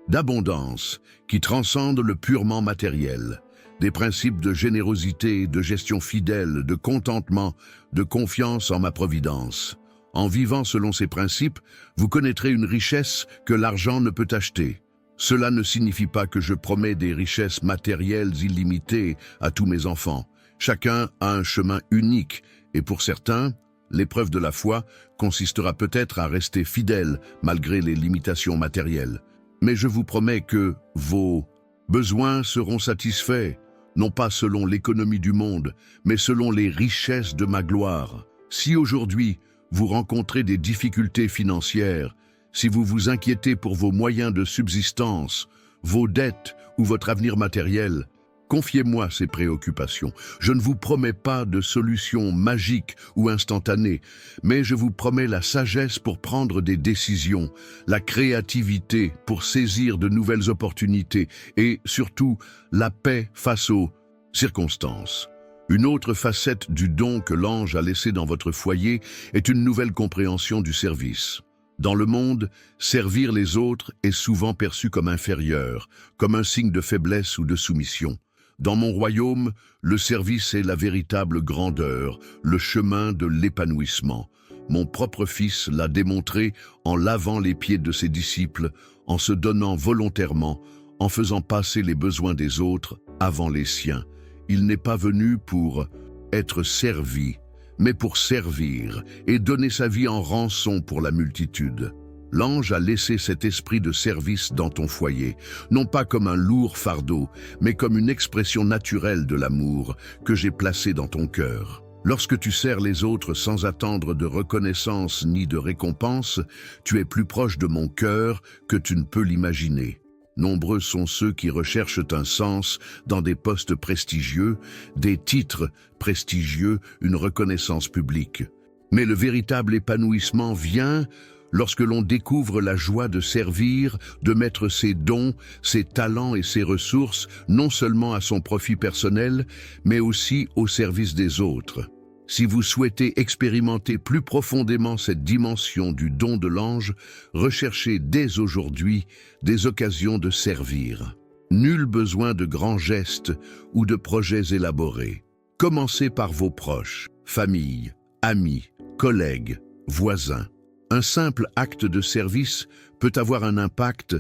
d'abondance qui transcendent le purement matériel, des principes de générosité, de gestion fidèle, de contentement, de confiance en ma providence. En vivant selon ces principes, vous connaîtrez une richesse que l'argent ne peut acheter. Cela ne signifie pas que je promets des richesses matérielles illimitées à tous mes enfants. Chacun a un chemin unique et pour certains, l'épreuve de la foi consistera peut-être à rester fidèle malgré les limitations matérielles. Mais je vous promets que vos besoins seront satisfaits, non pas selon l'économie du monde, mais selon les richesses de ma gloire. Si aujourd'hui, vous rencontrez des difficultés financières, si vous vous inquiétez pour vos moyens de subsistance, vos dettes ou votre avenir matériel, confiez-moi ces préoccupations. Je ne vous promets pas de solution magique ou instantanée, mais je vous promets la sagesse pour prendre des décisions, la créativité pour saisir de nouvelles opportunités et, surtout, la paix face aux circonstances. Une autre facette du don que l'ange a laissé dans votre foyer est une nouvelle compréhension du service. Dans le monde, servir les autres est souvent perçu comme inférieur, comme un signe de faiblesse ou de soumission. Dans mon royaume, le service est la véritable grandeur, le chemin de l'épanouissement. Mon propre fils l'a démontré en lavant les pieds de ses disciples, en se donnant volontairement, en faisant passer les besoins des autres avant les siens. Il n'est pas venu pour être servi, mais pour servir et donner sa vie en rançon pour la multitude. L'ange a laissé cet esprit de service dans ton foyer, non pas comme un lourd fardeau, mais comme une expression naturelle de l'amour que j'ai placé dans ton cœur. Lorsque tu sers les autres sans attendre de reconnaissance ni de récompense, tu es plus proche de mon cœur que tu ne peux l'imaginer. Nombreux sont ceux qui recherchent un sens dans des postes prestigieux, des titres prestigieux, une reconnaissance publique. Mais le véritable épanouissement vient lorsque l'on découvre la joie de servir, de mettre ses dons, ses talents et ses ressources non seulement à son profit personnel, mais aussi au service des autres. Si vous souhaitez expérimenter plus profondément cette dimension du don de l'ange, recherchez dès aujourd'hui des occasions de servir. Nul besoin de grands gestes ou de projets élaborés. Commencez par vos proches, famille, amis, collègues, voisins. Un simple acte de service peut avoir un impact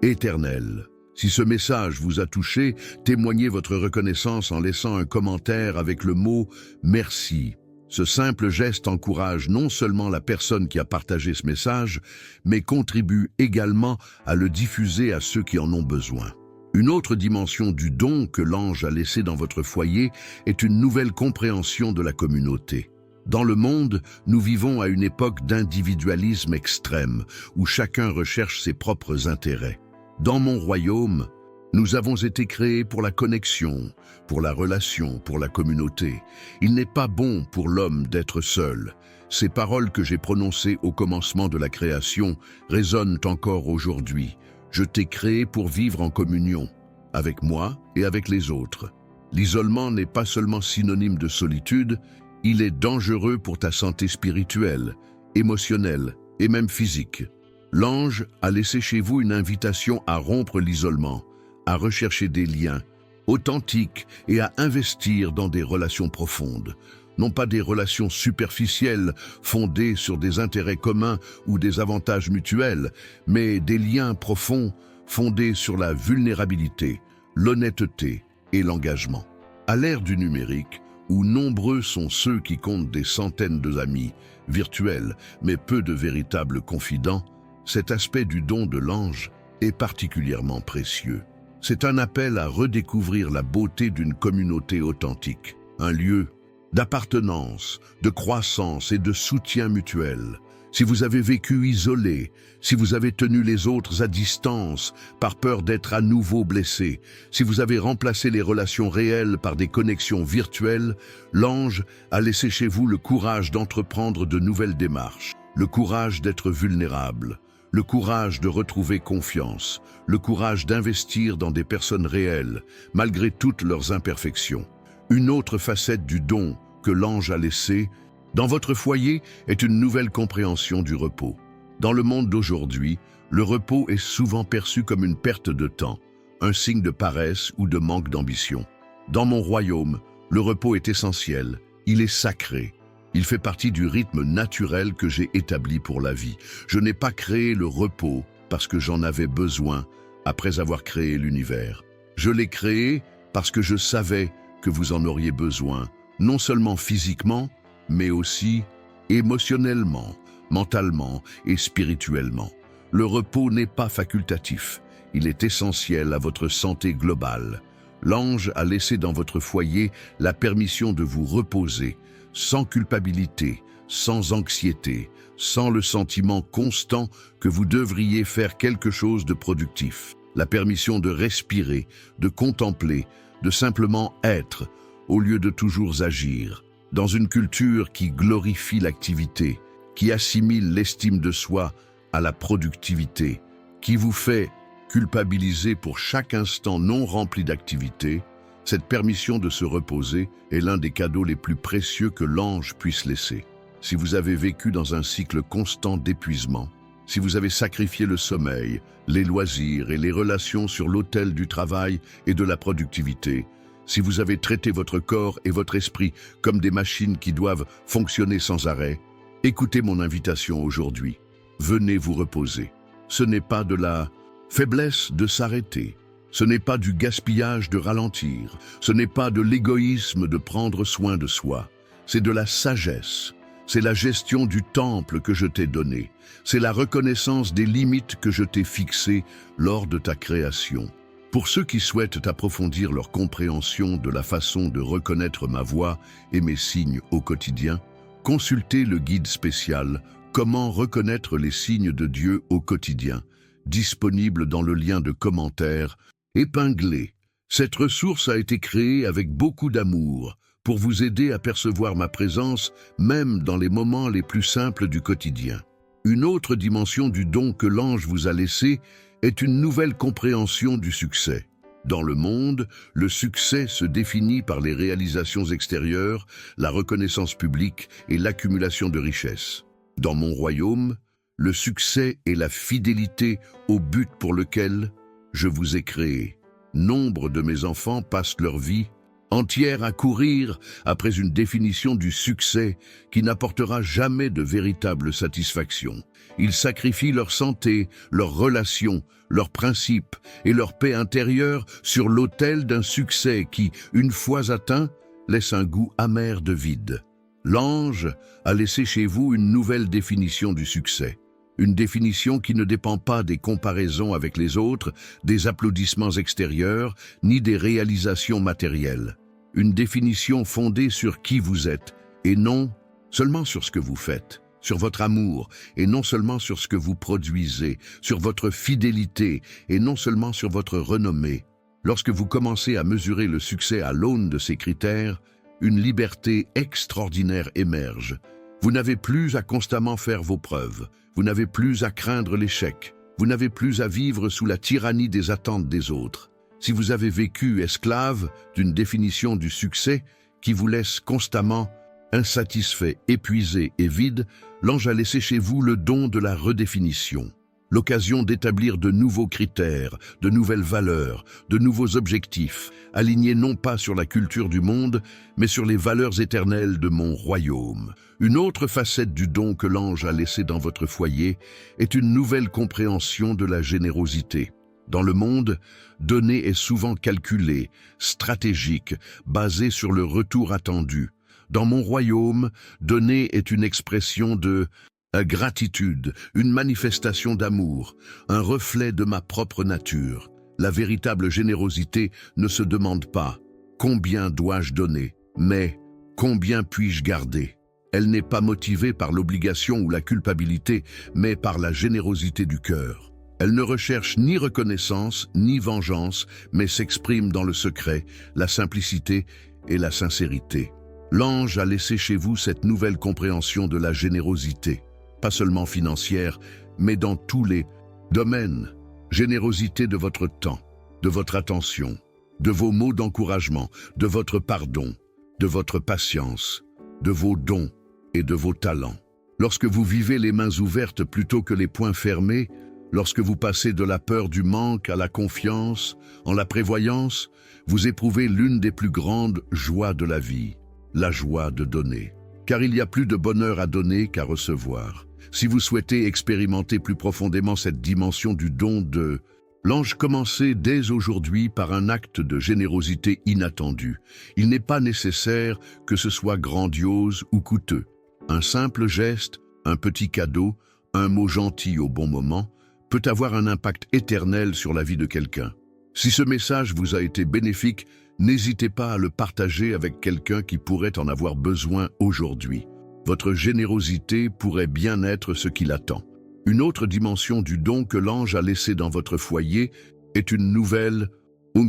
éternel. Si ce message vous a touché, témoignez votre reconnaissance en laissant un commentaire avec le mot « merci ». Ce simple geste encourage non seulement la personne qui a partagé ce message, mais contribue également à le diffuser à ceux qui en ont besoin. Une autre dimension du don que l'ange a laissé dans votre foyer est une nouvelle compréhension de la communauté. Dans le monde, nous vivons à une époque d'individualisme extrême, où chacun recherche ses propres intérêts. Dans mon royaume, nous avons été créés pour la connexion, pour la relation, pour la communauté. Il n'est pas bon pour l'homme d'être seul. Ces paroles que j'ai prononcées au commencement de la création résonnent encore aujourd'hui. Je t'ai créé pour vivre en communion, avec moi et avec les autres. L'isolement n'est pas seulement synonyme de solitude, il est dangereux pour ta santé spirituelle, émotionnelle et même physique. L'ange a laissé chez vous une invitation à rompre l'isolement, à rechercher des liens authentiques et à investir dans des relations profondes. Non pas des relations superficielles fondées sur des intérêts communs ou des avantages mutuels, mais des liens profonds fondés sur la vulnérabilité, l'honnêteté et l'engagement. À l'ère du numérique, où nombreux sont ceux qui comptent des centaines d'amis virtuels, mais peu de véritables confidents, cet aspect du don de l'ange est particulièrement précieux. C'est un appel à redécouvrir la beauté d'une communauté authentique, un lieu d'appartenance, de croissance et de soutien mutuel. Si vous avez vécu isolé, si vous avez tenu les autres à distance par peur d'être à nouveau blessé, si vous avez remplacé les relations réelles par des connexions virtuelles, l'ange a laissé chez vous le courage d'entreprendre de nouvelles démarches, le courage d'être vulnérable, le courage de retrouver confiance, le courage d'investir dans des personnes réelles, malgré toutes leurs imperfections. Une autre facette du don que l'ange a laissé dans votre foyer est une nouvelle compréhension du repos. Dans le monde d'aujourd'hui, le repos est souvent perçu comme une perte de temps, un signe de paresse ou de manque d'ambition. Dans mon royaume, le repos est essentiel, il est sacré. Il fait partie du rythme naturel que j'ai établi pour la vie. Je n'ai pas créé le repos parce que j'en avais besoin après avoir créé l'univers. Je l'ai créé parce que je savais que vous en auriez besoin, non seulement physiquement, mais aussi émotionnellement, mentalement et spirituellement. Le repos n'est pas facultatif, il est essentiel à votre santé globale. L'ange a laissé dans votre foyer la permission de vous reposer, sans culpabilité, sans anxiété, sans le sentiment constant que vous devriez faire quelque chose de productif. La permission de respirer, de contempler, de simplement être, au lieu de toujours agir. Dans une culture qui glorifie l'activité, qui assimile l'estime de soi à la productivité, qui vous fait culpabiliser pour chaque instant non rempli d'activité, cette permission de se reposer est l'un des cadeaux les plus précieux que l'ange puisse laisser. Si vous avez vécu dans un cycle constant d'épuisement, si vous avez sacrifié le sommeil, les loisirs et les relations sur l'autel du travail et de la productivité, si vous avez traité votre corps et votre esprit comme des machines qui doivent fonctionner sans arrêt, écoutez mon invitation aujourd'hui. Venez vous reposer. Ce n'est pas de la faiblesse de s'arrêter. Ce n'est pas du gaspillage de ralentir. Ce n'est pas de l'égoïsme de prendre soin de soi. C'est de la sagesse. C'est la gestion du temple que je t'ai donné. C'est la reconnaissance des limites que je t'ai fixées lors de ta création. Pour ceux qui souhaitent approfondir leur compréhension de la façon de reconnaître ma voix et mes signes au quotidien, consultez le guide spécial « Comment reconnaître les signes de Dieu au quotidien » disponible dans le lien de commentaire, épinglé. Cette ressource a été créée avec beaucoup d'amour pour vous aider à percevoir ma présence même dans les moments les plus simples du quotidien. Une autre dimension du don que l'ange vous a laissé est une nouvelle compréhension du succès. Dans le monde, le succès se définit par les réalisations extérieures, la reconnaissance publique et l'accumulation de richesses. Dans mon royaume, le succès est la fidélité au but pour lequel je vous ai créé. Nombre de mes enfants passent leur vie entière à courir après une définition du succès qui n'apportera jamais de véritable satisfaction. Ils sacrifient leur santé, leurs relations, leurs principes et leur paix intérieure sur l'autel d'un succès qui, une fois atteint, laisse un goût amer de vide. L'ange a laissé chez vous une nouvelle définition du succès. Une définition qui ne dépend pas des comparaisons avec les autres, des applaudissements extérieurs, ni des réalisations matérielles. Une définition fondée sur qui vous êtes, et non seulement sur ce que vous faites, sur votre amour, et non seulement sur ce que vous produisez, sur votre fidélité, et non seulement sur votre renommée. Lorsque vous commencez à mesurer le succès à l'aune de ces critères, une liberté extraordinaire émerge. Vous n'avez plus à constamment faire vos preuves. Vous n'avez plus à craindre l'échec. Vous n'avez plus à vivre sous la tyrannie des attentes des autres. Si vous avez vécu esclave d'une définition du succès qui vous laisse constamment insatisfait, épuisé et vide, l'ange a laissé chez vous le don de la redéfinition. L'occasion d'établir de nouveaux critères, de nouvelles valeurs, de nouveaux objectifs, alignés non pas sur la culture du monde, mais sur les valeurs éternelles de mon royaume. Une autre facette du don que l'ange a laissé dans votre foyer est une nouvelle compréhension de la générosité. Dans le monde, donner est souvent calculé, stratégique, basé sur le retour attendu. Dans mon royaume, donner est une expression de gratitude, une manifestation d'amour, un reflet de ma propre nature. La véritable générosité ne se demande pas « combien dois-je donner ?» mais « combien puis-je garder ?» Elle n'est pas motivée par l'obligation ou la culpabilité, mais par la générosité du cœur. Elle ne recherche ni reconnaissance, ni vengeance, mais s'exprime dans le secret, la simplicité et la sincérité. L'ange a laissé chez vous cette nouvelle compréhension de la générosité. Pas seulement financière, mais dans tous les domaines. Générosité de votre temps, de votre attention, de vos mots d'encouragement, de votre pardon, de votre patience, de vos dons et de vos talents. Lorsque vous vivez les mains ouvertes plutôt que les poings fermés, lorsque vous passez de la peur du manque à la confiance, en la prévoyance, vous éprouvez l'une des plus grandes joies de la vie, la joie de donner. Car il y a plus de bonheur à donner qu'à recevoir. Si vous souhaitez expérimenter plus profondément cette dimension du don de l'ange, commencez dès aujourd'hui par un acte de générosité inattendu. Il n'est pas nécessaire que ce soit grandiose ou coûteux. Un simple geste, un petit cadeau, un mot gentil au bon moment, peut avoir un impact éternel sur la vie de quelqu'un. Si ce message vous a été bénéfique, n'hésitez pas à le partager avec quelqu'un qui pourrait en avoir besoin aujourd'hui. Votre générosité pourrait bien être ce qu'il attend. Une autre dimension du don que l'ange a laissé dans votre foyer est une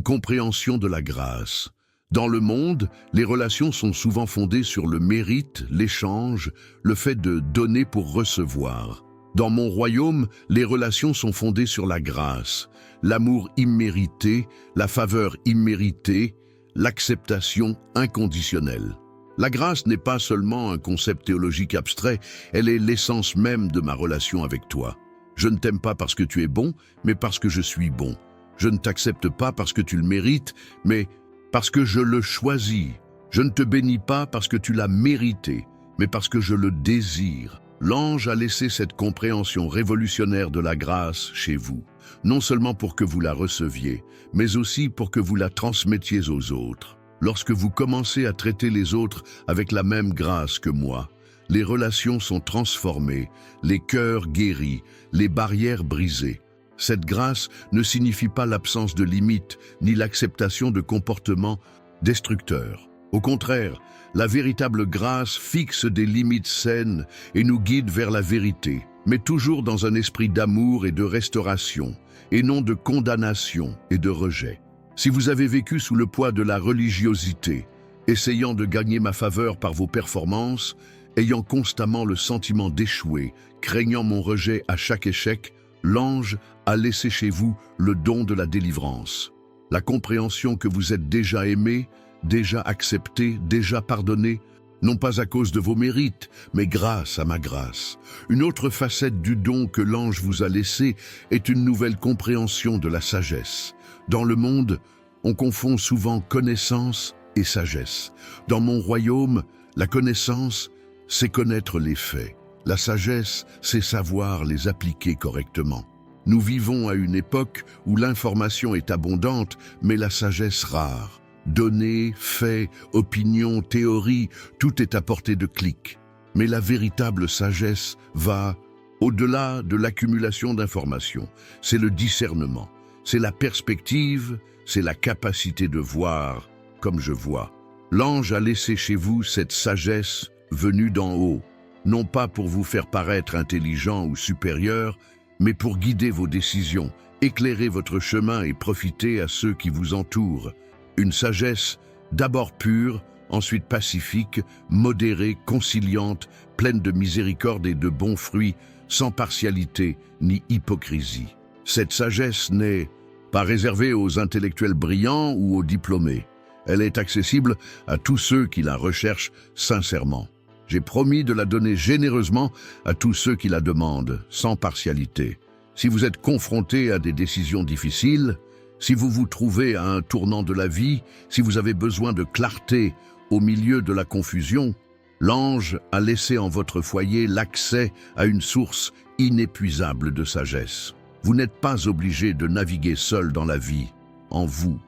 compréhension de la grâce. Dans le monde, les relations sont souvent fondées sur le mérite, l'échange, le fait de donner pour recevoir. Dans mon royaume, les relations sont fondées sur la grâce, l'amour immérité, la faveur imméritée, l'acceptation inconditionnelle. La grâce n'est pas seulement un concept théologique abstrait, elle est l'essence même de ma relation avec toi. Je ne t'aime pas parce que tu es bon, mais parce que je suis bon. Je ne t'accepte pas parce que tu le mérites, mais parce que je le choisis. Je ne te bénis pas parce que tu l'as mérité, mais parce que je le désire. L'ange a laissé cette compréhension révolutionnaire de la grâce chez vous, non seulement pour que vous la receviez, mais aussi pour que vous la transmettiez aux autres. Lorsque vous commencez à traiter les autres avec la même grâce que moi, les relations sont transformées, les cœurs guéris, les barrières brisées. Cette grâce ne signifie pas l'absence de limites ni l'acceptation de comportements destructeurs. Au contraire, la véritable grâce fixe des limites saines et nous guide vers la vérité. mais toujours dans un esprit d'amour et de restauration, et non de condamnation et de rejet. Si vous avez vécu sous le poids de la religiosité, essayant de gagner ma faveur par vos performances, ayant constamment le sentiment d'échouer, craignant mon rejet à chaque échec, l'ange a laissé chez vous le don de la délivrance. La compréhension que vous êtes déjà aimé, déjà accepté, déjà pardonné, non pas à cause de vos mérites, mais grâce à ma grâce. Une autre facette du don que l'ange vous a laissé est une nouvelle compréhension de la sagesse. Dans le monde, on confond souvent connaissance et sagesse. Dans mon royaume, la connaissance, c'est connaître les faits. La sagesse, c'est savoir les appliquer correctement. Nous vivons à une époque où l'information est abondante, mais la sagesse rare. Données, faits, opinions, théories, tout est à portée de clic. Mais la véritable sagesse va au-delà de l'accumulation d'informations. C'est le discernement, c'est la perspective, c'est la capacité de voir comme je vois. L'ange a laissé chez vous cette sagesse venue d'en haut, non pas pour vous faire paraître intelligent ou supérieur, mais pour guider vos décisions, éclairer votre chemin et profiter à ceux qui vous entourent. Une sagesse d'abord pure, ensuite pacifique, modérée, conciliante, pleine de miséricorde et de bons fruits, sans partialité ni hypocrisie. Cette sagesse n'est pas réservée aux intellectuels brillants ou aux diplômés. Elle est accessible à tous ceux qui la recherchent sincèrement. J'ai promis de la donner généreusement à tous ceux qui la demandent, sans partialité. Si vous êtes confronté à des décisions difficiles, si vous vous trouvez à un tournant de la vie, si vous avez besoin de clarté au milieu de la confusion, l'ange a laissé en votre foyer l'accès à une source inépuisable de sagesse. Vous n'êtes pas obligé de naviguer seul dans la vie, en vous,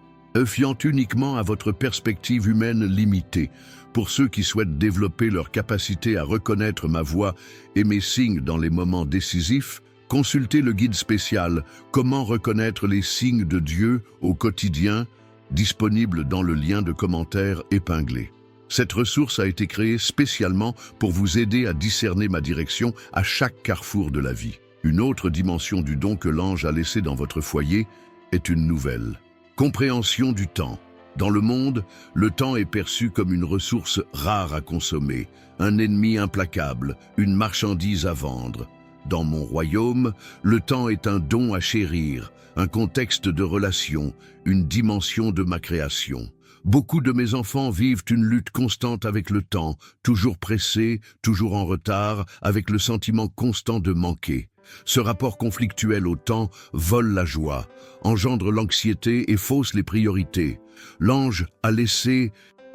fiant uniquement à votre perspective humaine limitée. Pour ceux qui souhaitent développer leur capacité à reconnaître ma voix et mes signes dans les moments décisifs, consultez le guide spécial « Comment reconnaître les signes de Dieu au quotidien » disponible dans le lien de commentaire épinglé. Cette ressource a été créée spécialement pour vous aider à discerner ma direction à chaque carrefour de la vie. Une autre dimension du don que l'ange a laissé dans votre foyer est une nouvelle. Compréhension du temps. Dans le monde, le temps est perçu comme une ressource rare à consommer, un ennemi implacable, une marchandise à vendre. Dans mon royaume, le temps est un don à chérir, un contexte de relation, une dimension de ma création. Beaucoup de mes enfants vivent une lutte constante avec le temps, toujours pressés, toujours en retard, avec le sentiment constant de manquer. Ce rapport conflictuel au temps vole la joie, engendre l'anxiété et fausse les priorités. L'ange a laissé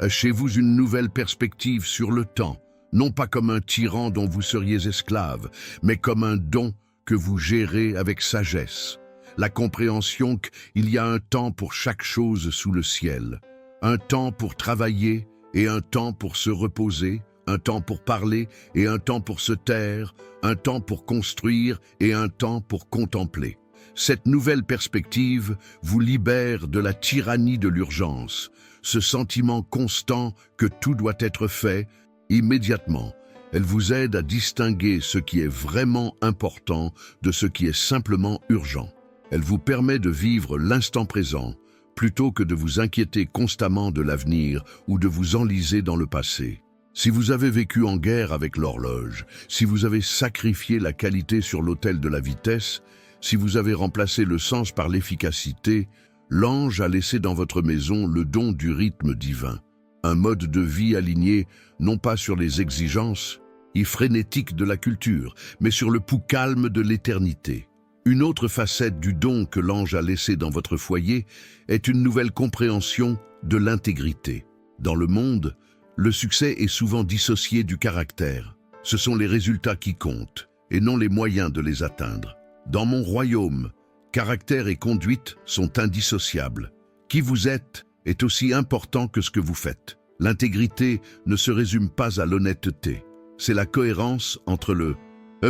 chez vous une nouvelle perspective sur le temps, non pas comme un tyran dont vous seriez esclave, mais comme un don que vous gérez avec sagesse. La compréhension qu'il y a un temps pour chaque chose sous le ciel. Un temps pour travailler et un temps pour se reposer, un temps pour parler et un temps pour se taire, un temps pour construire et un temps pour contempler. Cette nouvelle perspective vous libère de la tyrannie de l'urgence, ce sentiment constant que tout doit être fait immédiatement. Elle vous aide à distinguer ce qui est vraiment important de ce qui est simplement urgent. Elle vous permet de vivre l'instant présent, plutôt que de vous inquiéter constamment de l'avenir ou de vous enliser dans le passé. Si vous avez vécu en guerre avec l'horloge, si vous avez sacrifié la qualité sur l'autel de la vitesse, si vous avez remplacé le sens par l'efficacité, l'ange a laissé dans votre maison le don du rythme divin. Un mode de vie aligné non pas sur les exigences frénétiques de la culture, mais sur le pouls calme de l'éternité. Une autre facette du don que l'ange a laissé dans votre foyer est une nouvelle compréhension de l'intégrité. Dans le monde, le succès est souvent dissocié du caractère. Ce sont les résultats qui comptent, et non les moyens de les atteindre. Dans mon royaume, caractère et conduite sont indissociables. Qui vous êtes est aussi important que ce que vous faites. L'intégrité ne se résume pas à l'honnêteté. C'est la cohérence entre le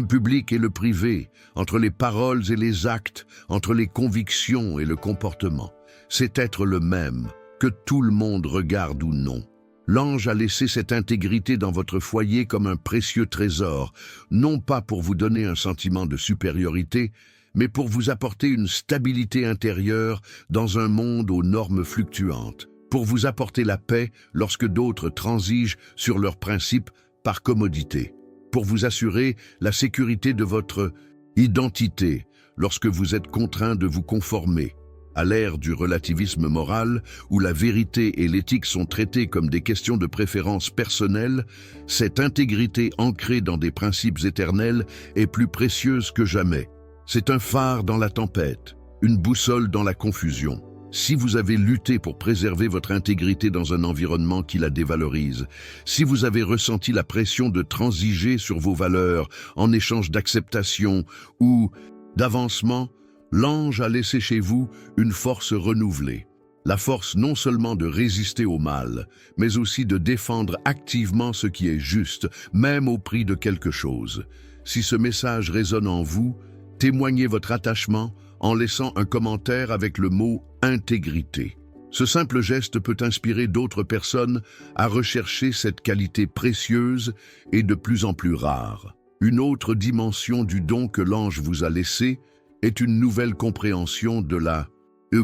public et le privé, entre les paroles et les actes, entre les convictions et le comportement. C'est être le même, que tout le monde regarde ou non. L'ange a laissé cette intégrité dans votre foyer comme un précieux trésor, non pas pour vous donner un sentiment de supériorité, mais pour vous apporter une stabilité intérieure dans un monde aux normes fluctuantes, pour vous apporter la paix lorsque d'autres transigent sur leurs principes par commodité, pour vous assurer la sécurité de votre identité lorsque vous êtes contraint de vous conformer. À l'ère du relativisme moral, où la vérité et l'éthique sont traitées comme des questions de préférence personnelle, cette intégrité ancrée dans des principes éternels est plus précieuse que jamais. C'est un phare dans la tempête, une boussole dans la confusion. Si vous avez lutté pour préserver votre intégrité dans un environnement qui la dévalorise, si vous avez ressenti la pression de transiger sur vos valeurs en échange d'acceptation ou d'avancement, l'ange a laissé chez vous une force renouvelée. La force non seulement de résister au mal, mais aussi de défendre activement ce qui est juste, même au prix de quelque chose. Si ce message résonne en vous, témoignez votre attachement en laissant un commentaire avec le mot « intégrité ». Ce simple geste peut inspirer d'autres personnes à rechercher cette qualité précieuse et de plus en plus rare. Une autre dimension du don que l'ange vous a laissé est une nouvelle compréhension de la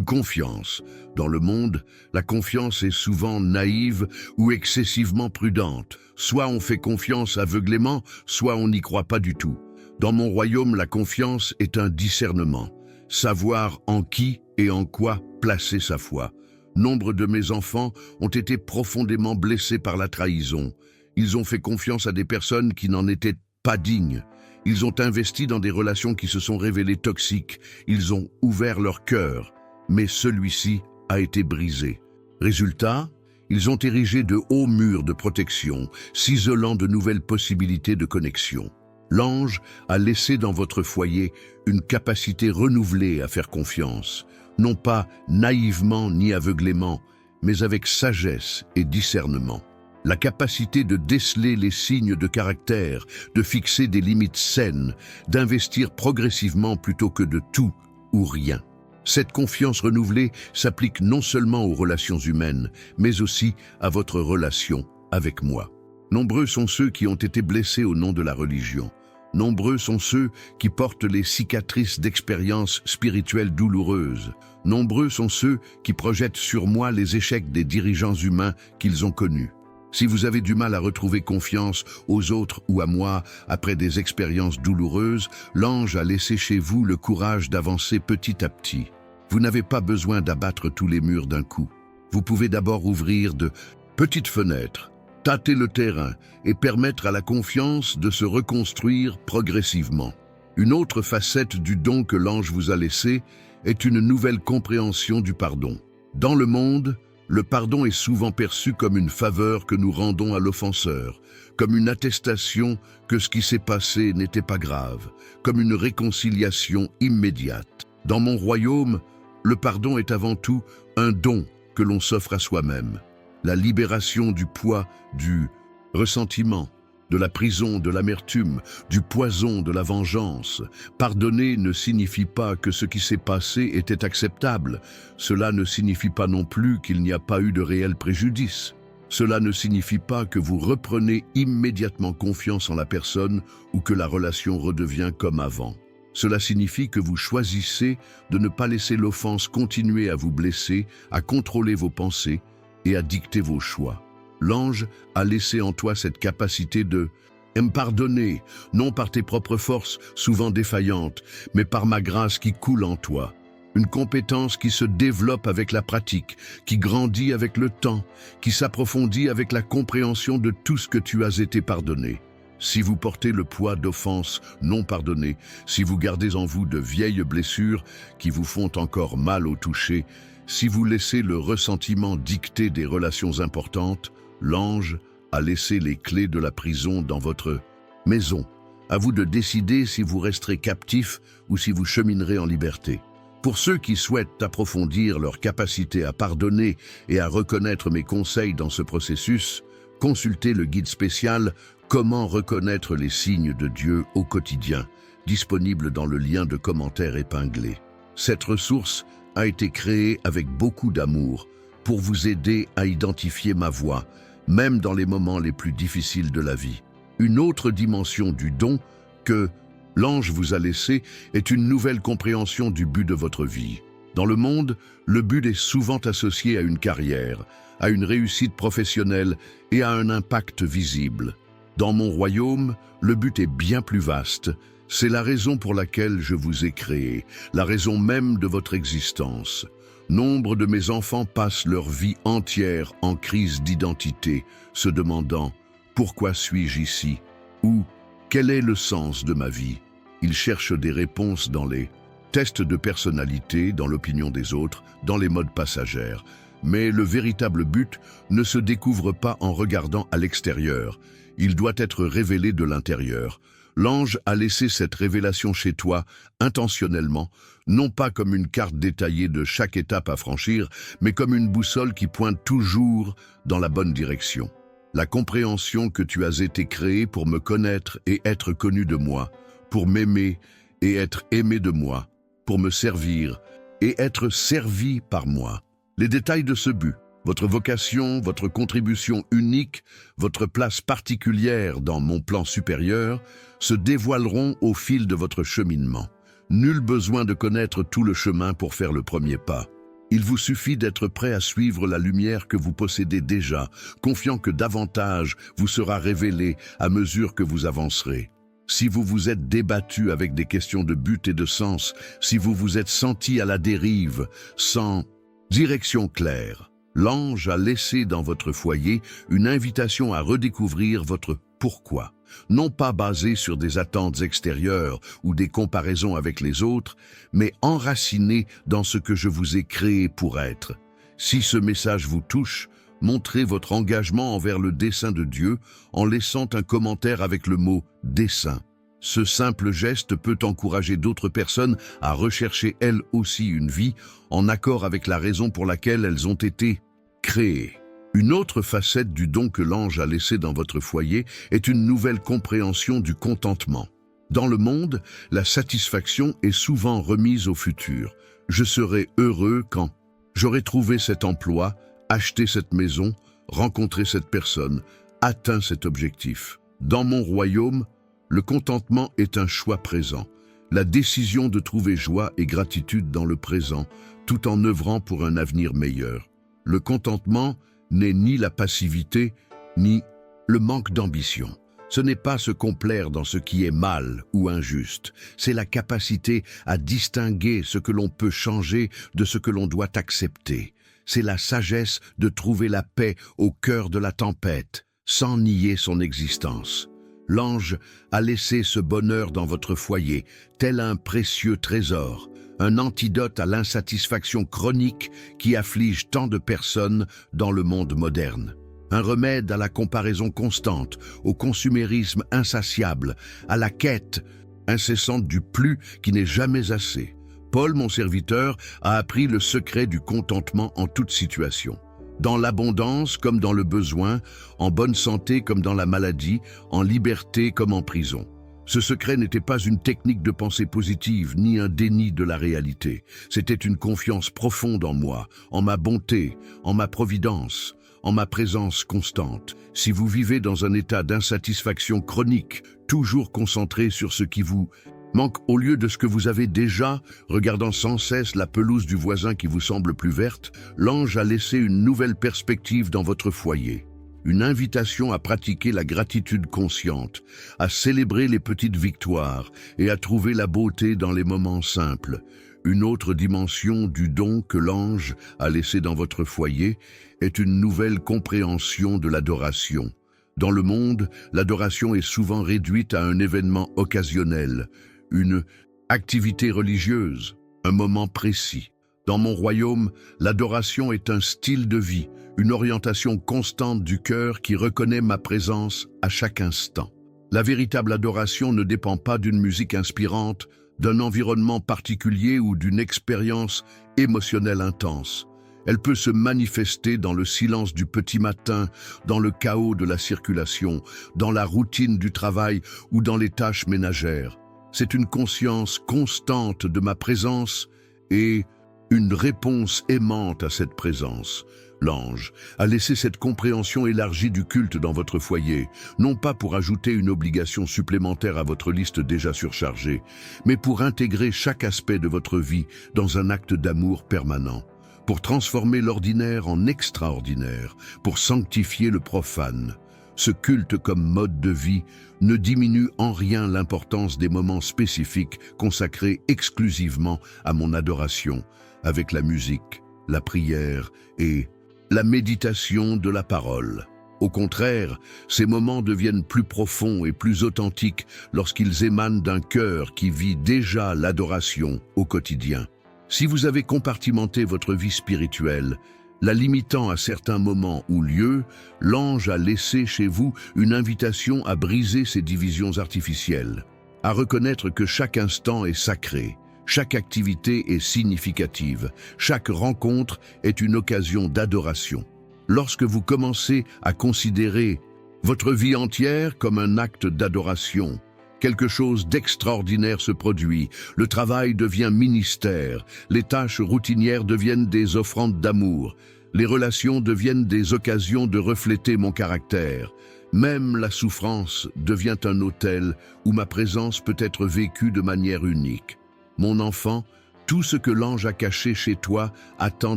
confiance. Dans le monde, la confiance est souvent naïve ou excessivement prudente. Soit on fait confiance aveuglément, soit on n'y croit pas du tout. Dans mon royaume, la confiance est un discernement. Savoir en qui et en quoi placer sa foi. Nombre de mes enfants ont été profondément blessés par la trahison. Ils ont fait confiance à des personnes qui n'en étaient pas dignes. Ils ont investi dans des relations qui se sont révélées toxiques. Ils ont ouvert leur cœur, mais celui-ci a été brisé. Résultat, ils ont érigé de hauts murs de protection, s'isolant de nouvelles possibilités de connexion. L'ange a laissé dans votre foyer une capacité renouvelée à faire confiance, non pas naïvement ni aveuglément, mais avec sagesse et discernement. La capacité de déceler les signes de caractère, de fixer des limites saines, d'investir progressivement plutôt que de tout ou rien. Cette confiance renouvelée s'applique non seulement aux relations humaines, mais aussi à votre relation avec moi. Nombreux sont ceux qui ont été blessés au nom de la religion. Nombreux sont ceux qui portent les cicatrices d'expériences spirituelles douloureuses. Nombreux sont ceux qui projettent sur moi les échecs des dirigeants humains qu'ils ont connus. Si vous avez du mal à retrouver confiance aux autres ou à moi après des expériences douloureuses, l'ange a laissé chez vous le courage d'avancer petit à petit. Vous n'avez pas besoin d'abattre tous les murs d'un coup. Vous pouvez d'abord ouvrir de petites fenêtres, tâter le terrain et permettre à la confiance de se reconstruire progressivement. Une autre facette du don que l'ange vous a laissé est une nouvelle compréhension du pardon. Dans le monde, le pardon est souvent perçu comme une faveur que nous rendons à l'offenseur, comme une attestation que ce qui s'est passé n'était pas grave, comme une réconciliation immédiate. Dans mon royaume, le pardon est avant tout un don que l'on s'offre à soi-même. La libération du poids, du ressentiment, de la prison, de l'amertume, du poison, de la vengeance. Pardonner ne signifie pas que ce qui s'est passé était acceptable. Cela ne signifie pas non plus qu'il n'y a pas eu de réel préjudice. Cela ne signifie pas que vous reprenez immédiatement confiance en la personne ou que la relation redevient comme avant. Cela signifie que vous choisissez de ne pas laisser l'offense continuer à vous blesser, à contrôler vos pensées et à dicter vos choix. L'ange a laissé en toi cette capacité de me pardonner, non par tes propres forces, souvent défaillantes, mais par ma grâce qui coule en toi. Une compétence qui se développe avec la pratique, qui grandit avec le temps, qui s'approfondit avec la compréhension de tout ce que tu as été pardonné. Si vous portez le poids d'offenses non pardonnées, si vous gardez en vous de vieilles blessures qui vous font encore mal au toucher, si vous laissez le ressentiment dicter des relations importantes, l'ange a laissé les clés de la prison dans votre maison. À vous de décider si vous resterez captif ou si vous cheminerez en liberté. Pour ceux qui souhaitent approfondir leur capacité à pardonner et à reconnaître mes conseils dans ce processus, consultez le guide spécial « Comment reconnaître les signes de Dieu au quotidien » disponible dans le lien de commentaire épinglé. Cette ressource a été créée avec beaucoup d'amour pour vous aider à identifier ma voie, même dans les moments les plus difficiles de la vie. Une autre dimension du don que l'ange vous a laissé est une nouvelle compréhension du but de votre vie. Dans le monde, le but est souvent associé à une carrière, à une réussite professionnelle et à un impact visible. Dans mon royaume, le but est bien plus vaste. C'est la raison pour laquelle je vous ai créé, la raison même de votre existence. Nombre de mes enfants passent leur vie entière en crise d'identité, se demandant « Pourquoi suis-je ici ?» ou « Quel est le sens de ma vie ?» Ils cherchent des réponses dans les tests de personnalité, dans l'opinion des autres, dans les modes passagères. Mais le véritable but ne se découvre pas en regardant à l'extérieur. Il doit être révélé de l'intérieur. L'ange a laissé cette révélation chez toi, intentionnellement, non pas comme une carte détaillée de chaque étape à franchir, mais comme une boussole qui pointe toujours dans la bonne direction. La compréhension que tu as été créé pour me connaître et être connu de moi, pour m'aimer et être aimé de moi, pour me servir et être servi par moi. Les détails de ce but, votre vocation, votre contribution unique, votre place particulière dans mon plan supérieur, se dévoileront au fil de votre cheminement. Nul besoin de connaître tout le chemin pour faire le premier pas. Il vous suffit d'être prêt à suivre la lumière que vous possédez déjà, confiant que davantage vous sera révélé à mesure que vous avancerez. Si vous vous êtes débattu avec des questions de but et de sens, si vous vous êtes senti à la dérive, sans direction claire, l'ange a laissé dans votre foyer une invitation à redécouvrir votre pourquoi, non pas basé sur des attentes extérieures ou des comparaisons avec les autres, mais enraciné dans ce que je vous ai créé pour être. Si ce message vous touche, montrez votre engagement envers le dessein de Dieu en laissant un commentaire avec le mot « dessein ». Ce simple geste peut encourager d'autres personnes à rechercher elles aussi une vie en accord avec la raison pour laquelle elles ont été créées. Une autre facette du don que l'ange a laissé dans votre foyer est une nouvelle compréhension du contentement. Dans le monde, la satisfaction est souvent remise au futur. Je serai heureux quand j'aurai trouvé cet emploi, acheté cette maison, rencontré cette personne, atteint cet objectif. Dans mon royaume, le contentement est un choix présent, la décision de trouver joie et gratitude dans le présent, tout en œuvrant pour un avenir meilleur. Le contentement n'est ni la passivité, ni le manque d'ambition. Ce n'est pas se complaire dans ce qui est mal ou injuste, c'est la capacité à distinguer ce que l'on peut changer de ce que l'on doit accepter. C'est la sagesse de trouver la paix au cœur de la tempête, sans nier son existence. L'ange a laissé ce bonheur dans votre foyer, tel un précieux trésor, un antidote à l'insatisfaction chronique qui afflige tant de personnes dans le monde moderne. Un remède à la comparaison constante, au consumérisme insatiable, à la quête incessante du plus qui n'est jamais assez. Paul, mon serviteur, a appris le secret du contentement en toute situation. Dans l'abondance comme dans le besoin, en bonne santé comme dans la maladie, en liberté comme en prison. Ce secret n'était pas une technique de pensée positive, ni un déni de la réalité. C'était une confiance profonde en moi, en ma bonté, en ma providence, en ma présence constante. Si vous vivez dans un état d'insatisfaction chronique, toujours concentré sur ce qui vous manque au lieu de ce que vous avez déjà, regardant sans cesse la pelouse du voisin qui vous semble plus verte, l'ange a laissé une nouvelle perspective dans votre foyer. Une invitation à pratiquer la gratitude consciente, à célébrer les petites victoires et à trouver la beauté dans les moments simples. Une autre dimension du don que l'ange a laissé dans votre foyer est une nouvelle compréhension de l'adoration. Dans le monde, l'adoration est souvent réduite à un événement occasionnel, une activité religieuse, un moment précis. Dans mon royaume, l'adoration est un style de vie, une orientation constante du cœur qui reconnaît ma présence à chaque instant. La véritable adoration ne dépend pas d'une musique inspirante, d'un environnement particulier ou d'une expérience émotionnelle intense. Elle peut se manifester dans le silence du petit matin, dans le chaos de la circulation, dans la routine du travail ou dans les tâches ménagères. C'est une conscience constante de ma présence et une réponse aimante à cette présence. L'ange a laissé cette compréhension élargie du culte dans votre foyer, non pas pour ajouter une obligation supplémentaire à votre liste déjà surchargée, mais pour intégrer chaque aspect de votre vie dans un acte d'amour permanent, pour transformer l'ordinaire en extraordinaire, pour sanctifier le profane. Ce culte comme mode de vie ne diminue en rien l'importance des moments spécifiques consacrés exclusivement à mon adoration, avec la musique, la prière et la méditation de la parole. Au contraire, ces moments deviennent plus profonds et plus authentiques lorsqu'ils émanent d'un cœur qui vit déjà l'adoration au quotidien. Si vous avez compartimenté votre vie spirituelle, la limitant à certains moments ou lieux, l'ange a laissé chez vous une invitation à briser ces divisions artificielles, à reconnaître que chaque instant est sacré, chaque activité est significative, chaque rencontre est une occasion d'adoration. Lorsque vous commencez à considérer votre vie entière comme un acte d'adoration, quelque chose d'extraordinaire se produit, le travail devient ministère, les tâches routinières deviennent des offrandes d'amour, les relations deviennent des occasions de refléter mon caractère. Même la souffrance devient un autel où ma présence peut être vécue de manière unique. Mon enfant, tout ce que l'ange a caché chez toi attend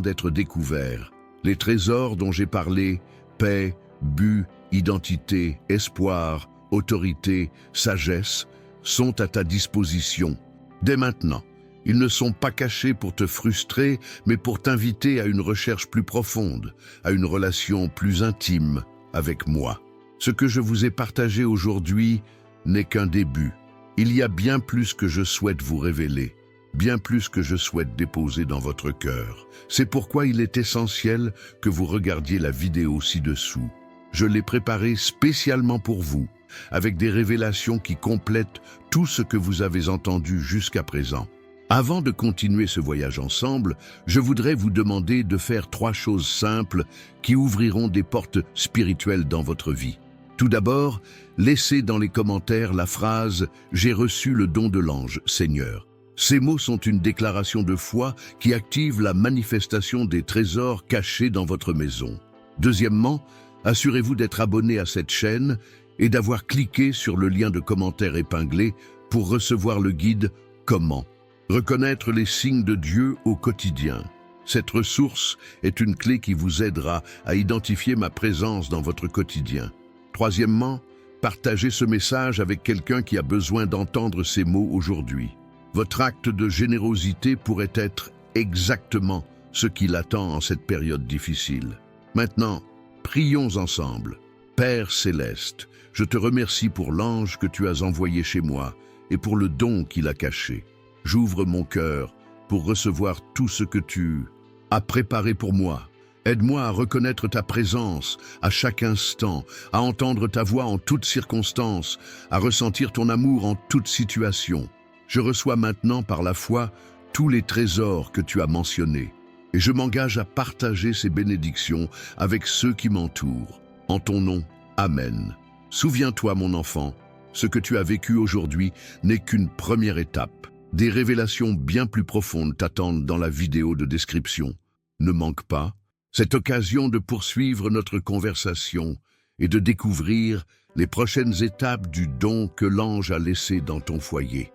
d'être découvert. Les trésors dont j'ai parlé, paix, but, identité, espoir, autorité, sagesse, sont à ta disposition. Dès maintenant, ils ne sont pas cachés pour te frustrer, mais pour t'inviter à une recherche plus profonde, à une relation plus intime avec moi. Ce que je vous ai partagé aujourd'hui n'est qu'un début. Il y a bien plus que je souhaite vous révéler, bien plus que je souhaite déposer dans votre cœur. C'est pourquoi il est essentiel que vous regardiez la vidéo ci-dessous. Je l'ai préparée spécialement pour vous, avec des révélations qui complètent tout ce que vous avez entendu jusqu'à présent. Avant de continuer ce voyage ensemble, je voudrais vous demander de faire 3 choses simples qui ouvriront des portes spirituelles dans votre vie. Tout d'abord, laissez dans les commentaires la phrase « J'ai reçu le don de l'ange, Seigneur ». Ces mots sont une déclaration de foi qui active la manifestation des trésors cachés dans votre maison. Deuxièmement, assurez-vous d'être abonné à cette chaîne et d'avoir cliqué sur le lien de commentaire épinglé pour recevoir le guide « Comment ?» Reconnaître les signes de Dieu au quotidien. Cette ressource est une clé qui vous aidera à identifier ma présence dans votre quotidien. Troisièmement, partagez ce message avec quelqu'un qui a besoin d'entendre ces mots aujourd'hui. Votre acte de générosité pourrait être exactement ce qui l'attend en cette période difficile. Maintenant, prions ensemble. Père céleste, je te remercie pour l'ange que tu as envoyé chez moi et pour le don qu'il a caché. J'ouvre mon cœur pour recevoir tout ce que tu as préparé pour moi. Aide-moi à reconnaître ta présence à chaque instant, à entendre ta voix en toutes circonstances, à ressentir ton amour en toute situation. Je reçois maintenant par la foi tous les trésors que tu as mentionnés et je m'engage à partager ces bénédictions avec ceux qui m'entourent. En ton nom, Amen. Souviens-toi, mon enfant, ce que tu as vécu aujourd'hui n'est qu'une première étape. Des révélations bien plus profondes t'attendent dans la vidéo de description. Ne manque pas cette occasion de poursuivre notre conversation et de découvrir les prochaines étapes du don que l'ange a laissé dans ton foyer.